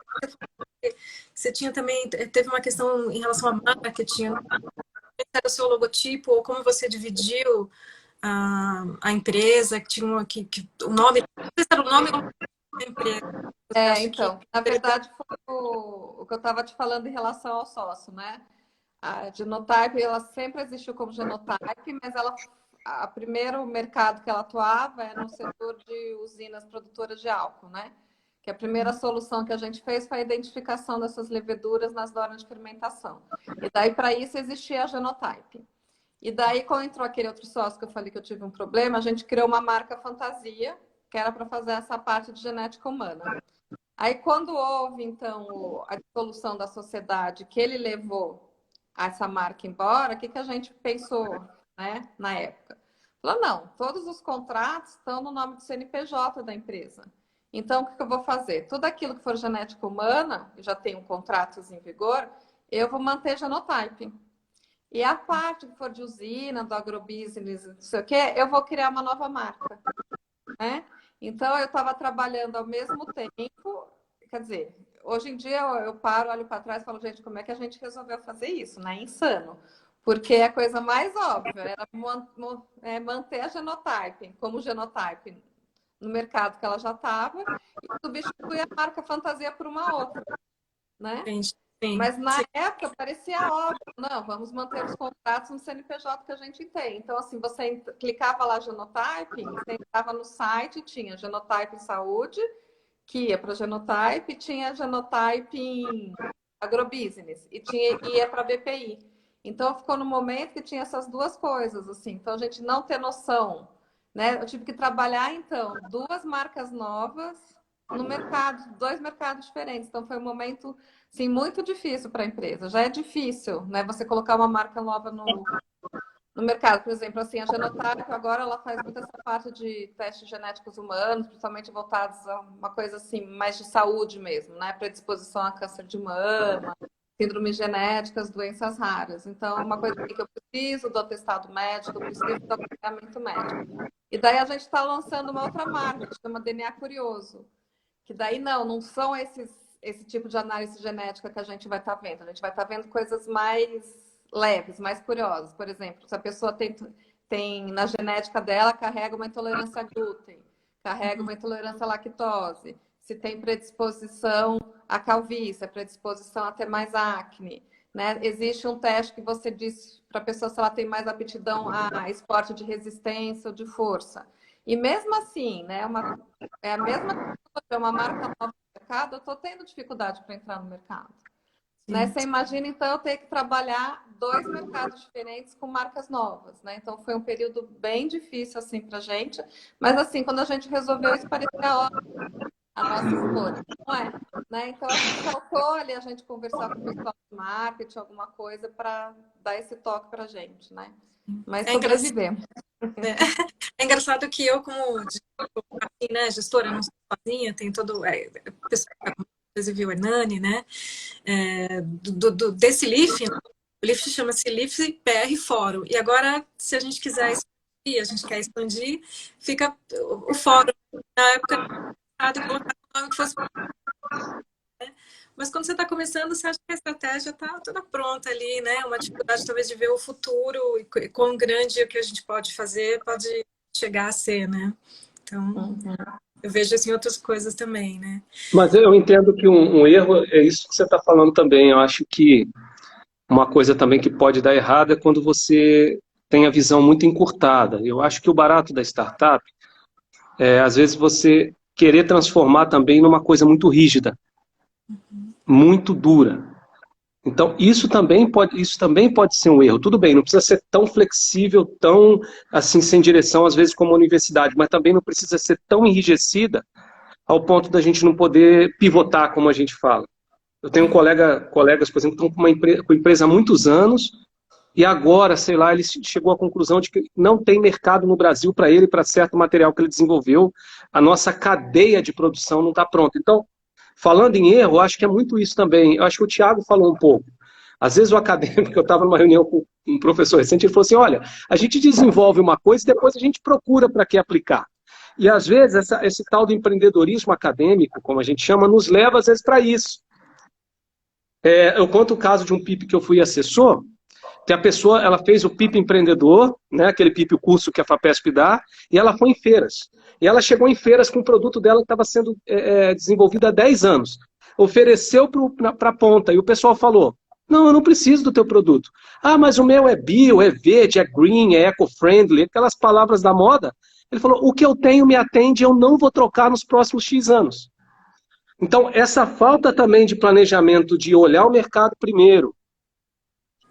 que você tinha também, teve uma questão em relação à marketing, era o seu logotipo, ou como você dividiu a empresa, que tinha o nome, não sei se era o nome da empresa. Então, na verdade, foi o que eu estava te falando em relação ao sócio, né? A Genotype, ela sempre existiu como Genotype, mas o primeiro mercado que ela atuava é no setor de usinas produtoras de álcool, né? Que a primeira solução que a gente fez foi a identificação dessas leveduras nas normas de fermentação. E daí, para isso, existia a Genotype. E daí, quando entrou aquele outro sócio que eu falei que eu tive um problema, a gente criou uma marca fantasia, que era para fazer essa parte de genética humana. Aí, quando houve, então, a dissolução da sociedade, que ele levou essa marca embora, o que a gente pensou, né, na época? Falou, não, todos os contratos estão no nome do CNPJ da empresa. Então, o que eu vou fazer? Tudo aquilo que for genética humana, eu já tenho contratos em vigor, eu vou manter Genotype. E a parte que for de usina, do agrobusiness, não sei o quê, eu vou criar uma nova marca, né? Então, eu estava trabalhando ao mesmo tempo, quer dizer, hoje em dia eu paro, olho para trás e falo, gente, como é que a gente resolveu fazer isso, né? Insano. Porque a coisa mais óbvia era manter a Genotype como Genotype no mercado que ela já estava e substituir a marca fantasia por uma outra, né? Sim. Mas na época parecia óbvio, não, vamos manter os contratos no CNPJ que a gente tem. Então, assim, você clicava lá Genotype, você entrava no site, tinha Genotype Saúde, que ia para Genotype, tinha Genotype em agrobusiness e ia para BPI. Então ficou no momento que tinha essas duas coisas, assim. Então a gente não ter noção, né? Eu tive que trabalhar, então, duas marcas novas no mercado, dois mercados diferentes. Então foi um momento, sim, muito difícil para a empresa. Já é difícil, né? Você colocar uma marca nova no mercado. Por exemplo, assim, a Genotype agora ela faz muito essa parte de testes genéticos humanos, principalmente voltados a uma coisa assim, mais de saúde mesmo, né? Predisposição a câncer de mama, síndromes genéticas, doenças raras. Então, uma coisa que eu preciso do atestado médico, eu preciso do acompanhamento médico. E daí a gente está lançando uma outra marca, que chama DNA Curioso. Que daí não são esse tipo de análise genética que a gente vai estar vendo. A gente vai estar vendo coisas mais leves, mais curiosas. Por exemplo, se a pessoa tem na genética dela, carrega uma intolerância a glúten, carrega uma intolerância à lactose, se tem predisposição à calvície, predisposição a ter mais acne, né? Existe um teste que você diz para a pessoa se ela tem mais aptidão a esporte de resistência ou de força. E mesmo assim, né, é a mesma coisa, é uma marca nova no mercado, eu estou tendo dificuldade para entrar no mercado. Né? Você imagina, então, eu ter que trabalhar dois mercados diferentes com marcas novas, né? Então, foi um período bem difícil, assim, pra gente. Mas, assim, quando a gente resolveu isso, parecia óbvio a nossa escolha. Não é? Né? Então, acho que faltou ali a gente conversar com o pessoal de marketing, alguma coisa, para dar esse toque pra gente, né? Mas sobrevivemos. É engraçado que eu, como assim, né, gestora, não sou sozinha, tem todo... pessoal inclusive o Hernani, né? Desse LIF, o LIF chama-se LIF PR Fórum. E agora, se a gente quiser expandir, a gente quer expandir, fica o fórum. Na época, colocar o nome que fosse. Né? Mas quando você está começando, você acha que a estratégia está toda pronta ali, né? Uma dificuldade talvez de ver o futuro e quão grande o que a gente pode fazer pode chegar a ser, né? Então, eu vejo assim outras coisas também, né? Mas eu entendo que um erro é isso que você está falando também. Eu acho que uma coisa também que pode dar errado é quando você tem a visão muito encurtada. Eu acho que o barato da startup é, às vezes, você querer transformar também numa coisa muito rígida, muito dura. Então, isso também pode ser um erro. Tudo bem, não precisa ser tão flexível, tão assim, sem direção, às vezes, como a universidade, mas também não precisa ser tão enrijecida ao ponto da gente não poder pivotar, como a gente fala. Eu tenho colegas, por exemplo, que estão com a empresa há muitos anos e agora, sei lá, ele chegou à conclusão de que não tem mercado no Brasil para ele, para certo material que ele desenvolveu. A nossa cadeia de produção não está pronta. Então, falando em erro, eu acho que é muito isso também. Eu acho que o Thiago falou um pouco. Às vezes o acadêmico, eu estava numa reunião com um professor recente, ele falou assim, olha, a gente desenvolve uma coisa e depois a gente procura para que aplicar. E às vezes esse tal do empreendedorismo acadêmico, como a gente chama, nos leva às vezes para isso. Eu conto o caso de um PIP que eu fui assessor, que a pessoa ela fez o PIP empreendedor, né, aquele PIP, o curso que a FAPESP dá, e ela foi em feiras. E ela chegou em feiras com um produto dela que estava sendo desenvolvido há 10 anos. Ofereceu para a ponta, e o pessoal falou, não, eu não preciso do teu produto. Ah, mas o meu é bio, é verde, é green, é eco-friendly, aquelas palavras da moda. Ele falou, o que eu tenho me atende, eu não vou trocar nos próximos X anos. Então, essa falta também de planejamento, de olhar o mercado primeiro,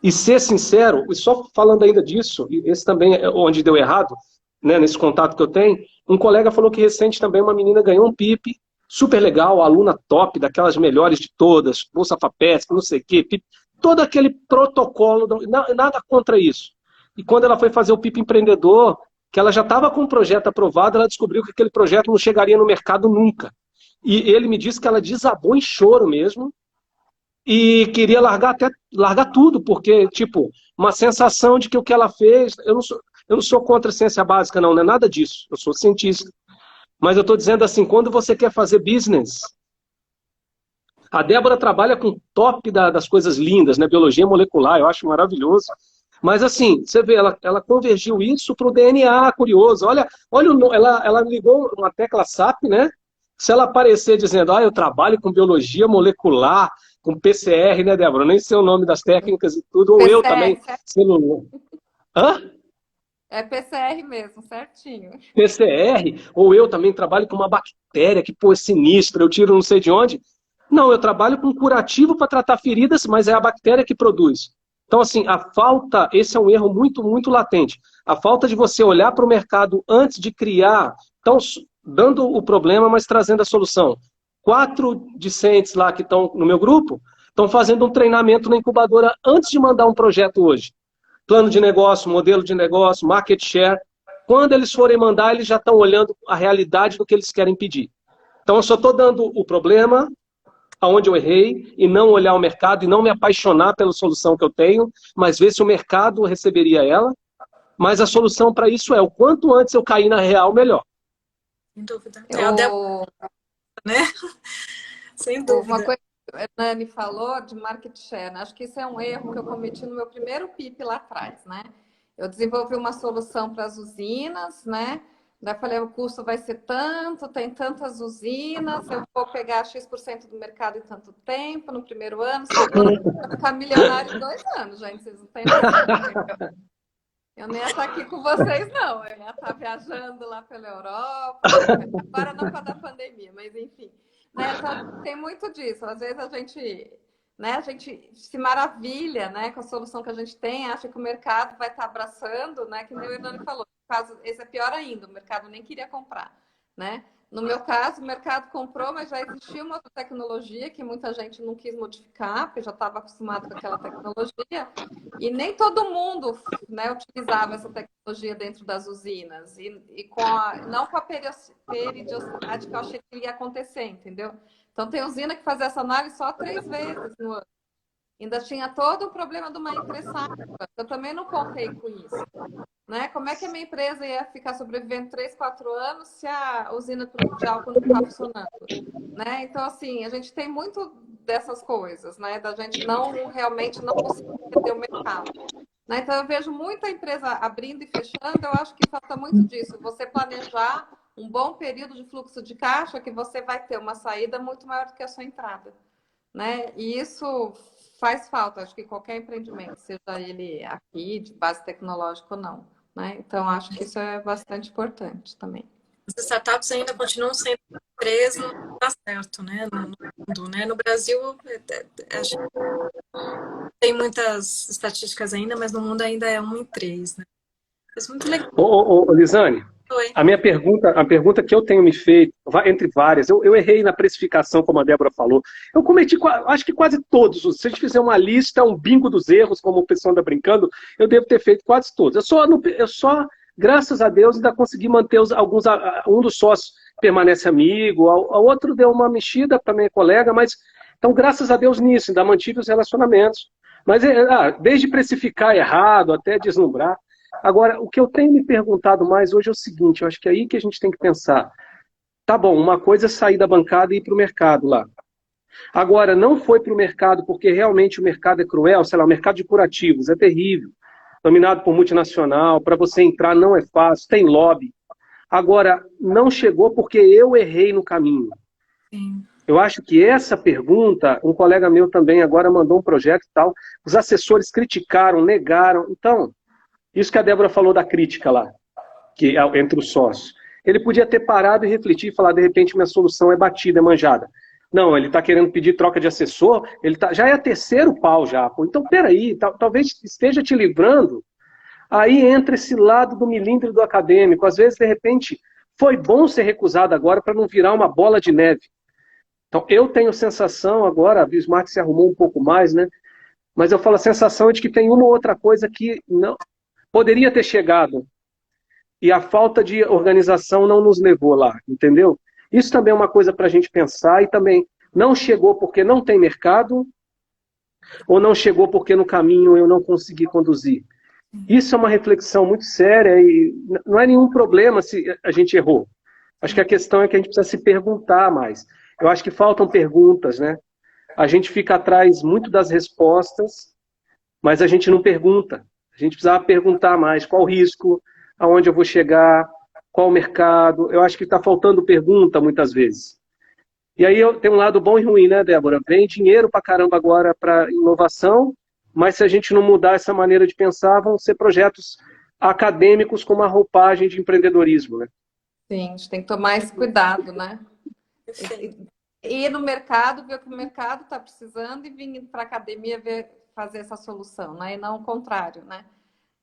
e ser sincero, e só falando ainda disso, esse também é onde deu errado, né, nesse contato que eu tenho, um colega falou que recente também uma menina ganhou um PIP, super legal, aluna top, daquelas melhores de todas, Bolsa FAPESP, não sei o quê, PIP, todo aquele protocolo, nada contra isso. E quando ela foi fazer o PIP empreendedor, que ela já estava com o projeto aprovado, ela descobriu que aquele projeto não chegaria no mercado nunca. E ele me disse que ela desabou em choro mesmo, e queria largar tudo, porque, tipo, uma sensação de que o que ela fez... Eu não sou contra a ciência básica, não é nada disso. Eu sou cientista. Mas eu estou dizendo assim, quando você quer fazer business... A Débora trabalha com o top das coisas lindas, né? Biologia molecular, eu acho maravilhoso. Mas assim, você vê, ela convergiu isso para o DNA, curioso. Olha ela ligou uma tecla SAP, né? Se ela aparecer dizendo, eu trabalho com biologia molecular, com PCR, né, Débora? Eu nem sei o nome das técnicas e tudo, ou PCR, eu também, celular. Hã? É PCR mesmo, certinho. PCR, ou eu também trabalho com uma bactéria que, pô, é sinistra, eu tiro não sei de onde. Não, eu trabalho com curativo para tratar feridas, mas é a bactéria que produz. Então, assim, esse é um erro muito, muito latente. A falta de você olhar para o mercado antes de criar, então, dando o problema, mas trazendo a solução. 4 discentes lá que estão no meu grupo, estão fazendo um treinamento na incubadora antes de mandar um projeto hoje. Plano de negócio, modelo de negócio, market share. Quando eles forem mandar, eles já estão olhando a realidade do que eles querem pedir. Então, eu só estou dando o problema, aonde eu errei, e não olhar o mercado, e não me apaixonar pela solução que eu tenho, mas ver se o mercado receberia ela. Mas a solução para isso é, o quanto antes eu cair na real, melhor. Sem dúvida. É a Débora, né? Sem dúvida. Uma coisa que a Nani falou de market share, né? Acho que isso é um erro que eu cometi no meu primeiro PIP lá atrás, né? Eu desenvolvi uma solução para as usinas, né? Daí eu falei, o custo vai ser tanto, tem tantas usinas, eu vou pegar X% do mercado em tanto tempo, no primeiro ano, segundo, eu vou ficar milionário em 2 anos, gente, vocês não têm noção. Eu nem ia estar aqui com vocês, não. Eu ia estar viajando lá pela Europa, agora não por causa da pandemia, mas enfim. Né? Então, tem muito disso. Às vezes a gente se maravilha, né, com a solução que a gente tem, acha que o mercado vai estar abraçando, né, que nem o Hernani falou. No caso, esse é pior ainda, o mercado nem queria comprar, né? No meu caso, o mercado comprou, mas já existia uma outra tecnologia que muita gente não quis modificar, porque já estava acostumado com aquela tecnologia, e nem todo mundo, né, utilizava essa tecnologia dentro das usinas, não com a periodicidade que eu achei que ia acontecer, entendeu? Então, tem usina que fazia essa análise só 3 vezes no ano. Ainda tinha todo o problema de uma entre-safra. Eu também não contei com isso. Né? Como é que a minha empresa ia ficar sobrevivendo 3, 4 anos se a usina de álcool não está funcionando? Né? Então, assim, a gente tem muito dessas coisas, né? Da gente realmente não conseguir entender o mercado. Né? Então, eu vejo muita empresa abrindo e fechando, eu acho que falta muito disso. Você planejar um bom período de fluxo de caixa, que você vai ter uma saída muito maior do que a sua entrada. Né? E isso faz falta, acho que qualquer empreendimento, seja ele aqui, de base tecnológica ou não. Né? Então, acho que isso é bastante importante também. As startups ainda continuam sendo empresas, não dá certo, né? No mundo, né? No Brasil, acho que tem muitas estatísticas ainda, mas no mundo ainda é 1 em 3, né? Mas muito legal. Ô, Lisane, Oi. a pergunta que eu tenho me feito, entre várias, eu errei na precificação, como a Débora falou. Eu cometi, acho que quase todos. Se a gente fizer uma lista, um bingo dos erros, como o pessoal anda brincando, eu devo ter feito quase todos. Eu só graças a Deus, ainda consegui manter um dos sócios permanece amigo, a outro deu uma mexida para minha colega, mas, então, graças a Deus nisso, ainda mantive os relacionamentos. Mas, desde precificar errado, até deslumbrar. Agora, o que eu tenho me perguntado mais hoje é o seguinte, eu acho que é aí que a gente tem que pensar. Tá bom, uma coisa é sair da bancada e ir para o mercado lá. Agora, não foi para o mercado porque realmente o mercado é cruel, sei lá, o mercado de curativos é terrível, dominado por multinacional, para você entrar não é fácil, tem lobby. Agora, não chegou porque eu errei no caminho. Sim. Eu acho que essa pergunta, um colega meu também agora mandou um projeto e tal, os assessores criticaram, negaram. Então, isso que a Débora falou da crítica lá, que entre os sócios. Ele podia ter parado e refletir e falar, de repente, minha solução é batida, é manjada. Não, ele está querendo pedir troca de assessor, já é terceiro pau já. Pô. Então, peraí, talvez esteja te livrando. Aí entra esse lado do milímetro do acadêmico. Às vezes, de repente, foi bom ser recusado agora para não virar uma bola de neve. Então, eu tenho sensação agora, a Bismarck se arrumou um pouco mais, né? Mas eu falo a sensação de que tem uma ou outra coisa que não poderia ter chegado. E a falta de organização não nos levou lá, entendeu? Isso também é uma coisa para a gente pensar, e também não chegou porque não tem mercado, ou não chegou porque no caminho eu não consegui conduzir. Isso é uma reflexão muito séria e não é nenhum problema se a gente errou. Acho que a questão é que a gente precisa se perguntar mais. Eu acho que faltam perguntas, né? A gente fica atrás muito das respostas, mas a gente não pergunta. A gente precisava perguntar mais qual o risco, aonde eu vou chegar, qual o mercado. Eu acho que está faltando pergunta muitas vezes. E aí tem um lado bom e ruim, né, Débora? Vem dinheiro pra caramba agora para inovação, mas se a gente não mudar essa maneira de pensar, vão ser projetos acadêmicos com uma roupagem de empreendedorismo, né? Sim, a gente tem que tomar esse cuidado, né? ir no mercado, ver o que o mercado está precisando e vir para a academia fazer essa solução, né? E não o contrário, né?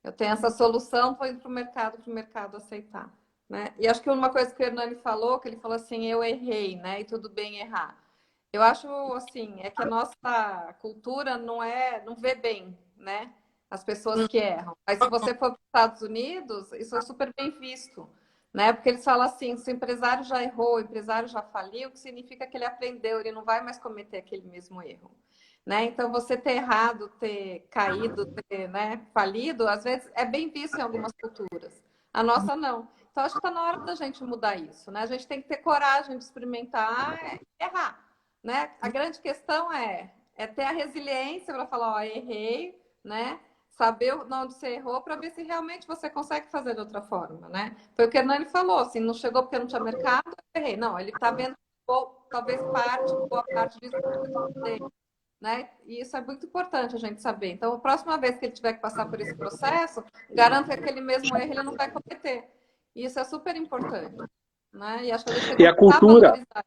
Eu tenho essa solução, vou ir para o mercado aceitar, né? E acho que uma coisa que o Hernani falou, que ele falou assim, eu errei, né? E tudo bem errar. Eu acho, assim, é que a nossa cultura não vê bem, né? As pessoas que erram. Mas se você for para os Estados Unidos, isso é super bem visto, né? Porque eles falam assim, se o empresário já errou, o empresário já faliu, o que significa que ele aprendeu, ele não vai mais cometer aquele mesmo erro. Né? Então, você ter errado, ter caído, ter, né, falido, às vezes é bem visto em algumas culturas. A nossa não. Então, acho que está na hora da gente mudar isso. Né? A gente tem que ter coragem de experimentar e errar. Né? A grande questão é ter a resiliência para falar, ó, errei, né? Saber onde você errou para ver se realmente você consegue fazer de outra forma. Né? Foi o que o Hernani falou, assim, não chegou porque não tinha mercado, eu errei. Não, ele está vendo talvez boa parte disso dele. Né? E isso é muito importante a gente saber. Então, a próxima vez que ele tiver que passar por esse processo, garanto que aquele mesmo erro ele não vai cometer. E isso é super importante. Né? E acho que a gente tem que E a cultura, valorizar.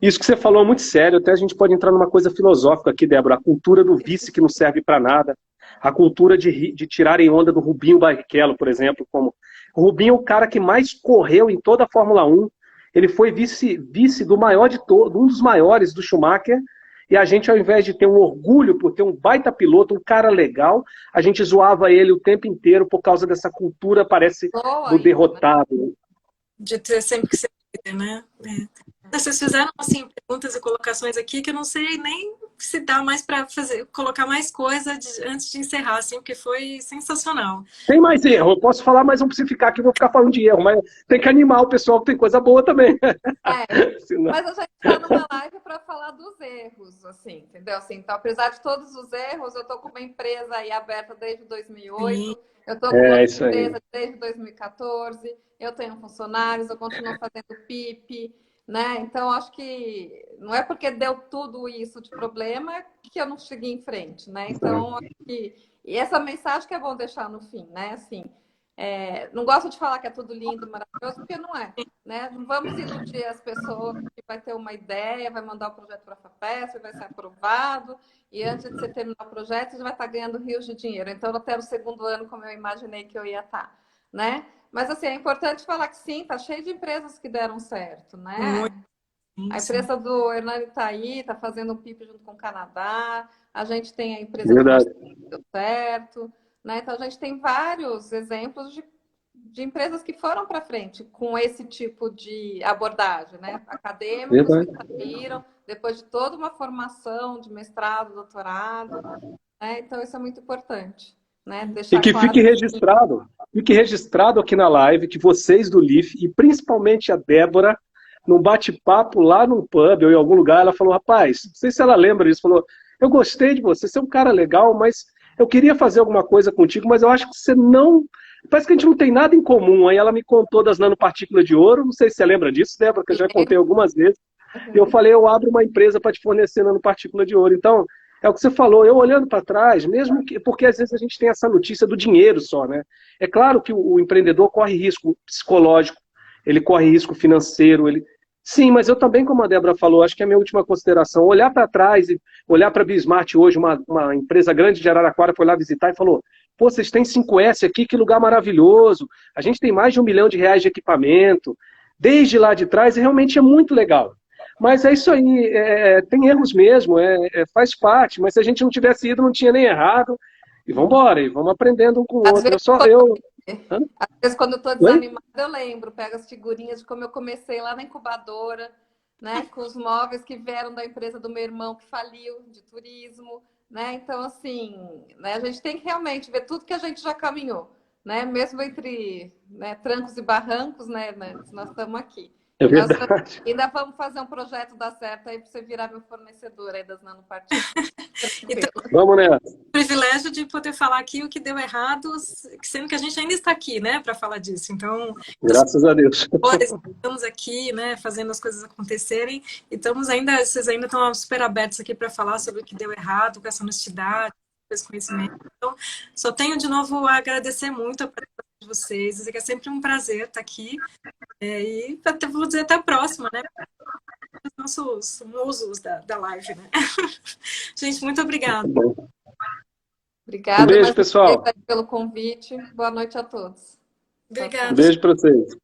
isso que você falou é muito sério, até a gente pode entrar numa coisa filosófica aqui, Débora, a cultura do vice que não serve para nada, a cultura de tirarem onda do Rubinho Barrichello, por exemplo, como o Rubinho é o cara que mais correu em toda a Fórmula 1, ele foi vice do maior de todos, um dos maiores do Schumacher, e a gente, ao invés de ter um orgulho por ter um baita piloto, um cara legal, a gente zoava ele o tempo inteiro por causa dessa cultura, parece, do derrotado. De ter sempre que ser líder, né? Vocês fizeram assim, perguntas e colocações aqui que eu não sei nem se dá mais para colocar mais coisa antes de encerrar, assim, porque foi sensacional. Tem mais erro, eu posso falar, mas não preciso ficar aqui, vou ficar falando de erro, mas tem que animar o pessoal que tem coisa boa também. Mas a gente está numa live para falar dos erros, assim, entendeu? Assim, então, apesar de todos os erros, eu estou com uma empresa aí aberta desde 2008, Sim. eu estou com uma empresa desde 2014, eu tenho funcionários, eu continuo fazendo PIP, né? Então, acho que não é porque deu tudo isso de problema que eu não cheguei em frente, né? Então, acho que... E essa mensagem que é bom deixar no fim, né? Assim, não gosto de falar que é tudo lindo, maravilhoso, porque não é, né? Não vamos iludir as pessoas que vai ter uma ideia, vai mandar o projeto para a FAPESP, vai ser aprovado, e antes de você terminar o projeto, você vai estar ganhando rios de dinheiro. Então, até o segundo ano, como eu imaginei que eu ia estar, né? Mas, assim, é importante falar que sim, tá cheio de empresas que deram certo, né? A empresa do Hernani está aí, está fazendo um PIP junto com o Canadá, a gente tem a empresa do Marcelo que deu certo, né? Então, a gente tem vários exemplos de empresas que foram para frente com esse tipo de abordagem, né? Acadêmicos que saíram depois de toda uma formação de mestrado, doutorado, né? Então, isso é muito importante. Né? E que fique registrado aqui na live que vocês do LIF, e principalmente a Débora, num bate-papo lá num pub ou em algum lugar, ela falou, rapaz, não sei se ela lembra disso, falou, eu gostei de você é um cara legal, mas eu queria fazer alguma coisa contigo, mas eu acho que você não... Parece que a gente não tem nada em comum. Aí ela me contou das nanopartículas de ouro, não sei se você lembra disso, Débora, que eu já contei algumas vezes. E eu falei, eu abro uma empresa para te fornecer nanopartícula de ouro. Então, é o que você falou, eu olhando para trás, mesmo que, porque às vezes a gente tem essa notícia do dinheiro só, né? É claro que o empreendedor corre risco psicológico, ele corre risco financeiro, sim, mas eu também, como a Débora falou, acho que é a minha última consideração, olhar para trás e olhar para a Bismart hoje, uma empresa grande de Araraquara foi lá visitar e falou, pô, vocês têm 5S aqui, que lugar maravilhoso, a gente tem mais de R$1 milhão de equipamento, desde lá de trás, e realmente é muito legal. Mas é isso aí, tem erros mesmo, faz parte, mas se a gente não tivesse ido, não tinha nem errado, e vamos embora, e vamos aprendendo um com o outro. Às vezes, quando eu estou desanimada, eu lembro, pego as figurinhas de como eu comecei lá na incubadora, né, com os móveis que vieram da empresa do meu irmão que faliu, de turismo, né? Então, assim, né, a gente tem que realmente ver tudo que a gente já caminhou, né? Mesmo entre, né, trancos e barrancos, né, nós estamos aqui. É verdade. Ainda vamos fazer um projeto dar certo aí para você virar meu fornecedor aí das nanopartículas. Então, vamos nessa. O privilégio de poder falar aqui o que deu errado, sendo que a gente ainda está aqui, né, para falar disso. Então, graças a Deus. Estamos aqui, né, fazendo as coisas acontecerem e vocês ainda estão super abertos aqui para falar sobre o que deu errado, com essa honestidade, com esse conhecimento. Então, só tenho de novo a agradecer muito a presença de vocês. Dizer que é sempre um prazer estar aqui e vou dizer até a próxima, né? nossos usos da live, né? Gente, muito obrigada. Obrigada, Um beijo, mais uma pessoal. vez, pelo convite. Boa noite a todos. Obrigada. Beijo para vocês.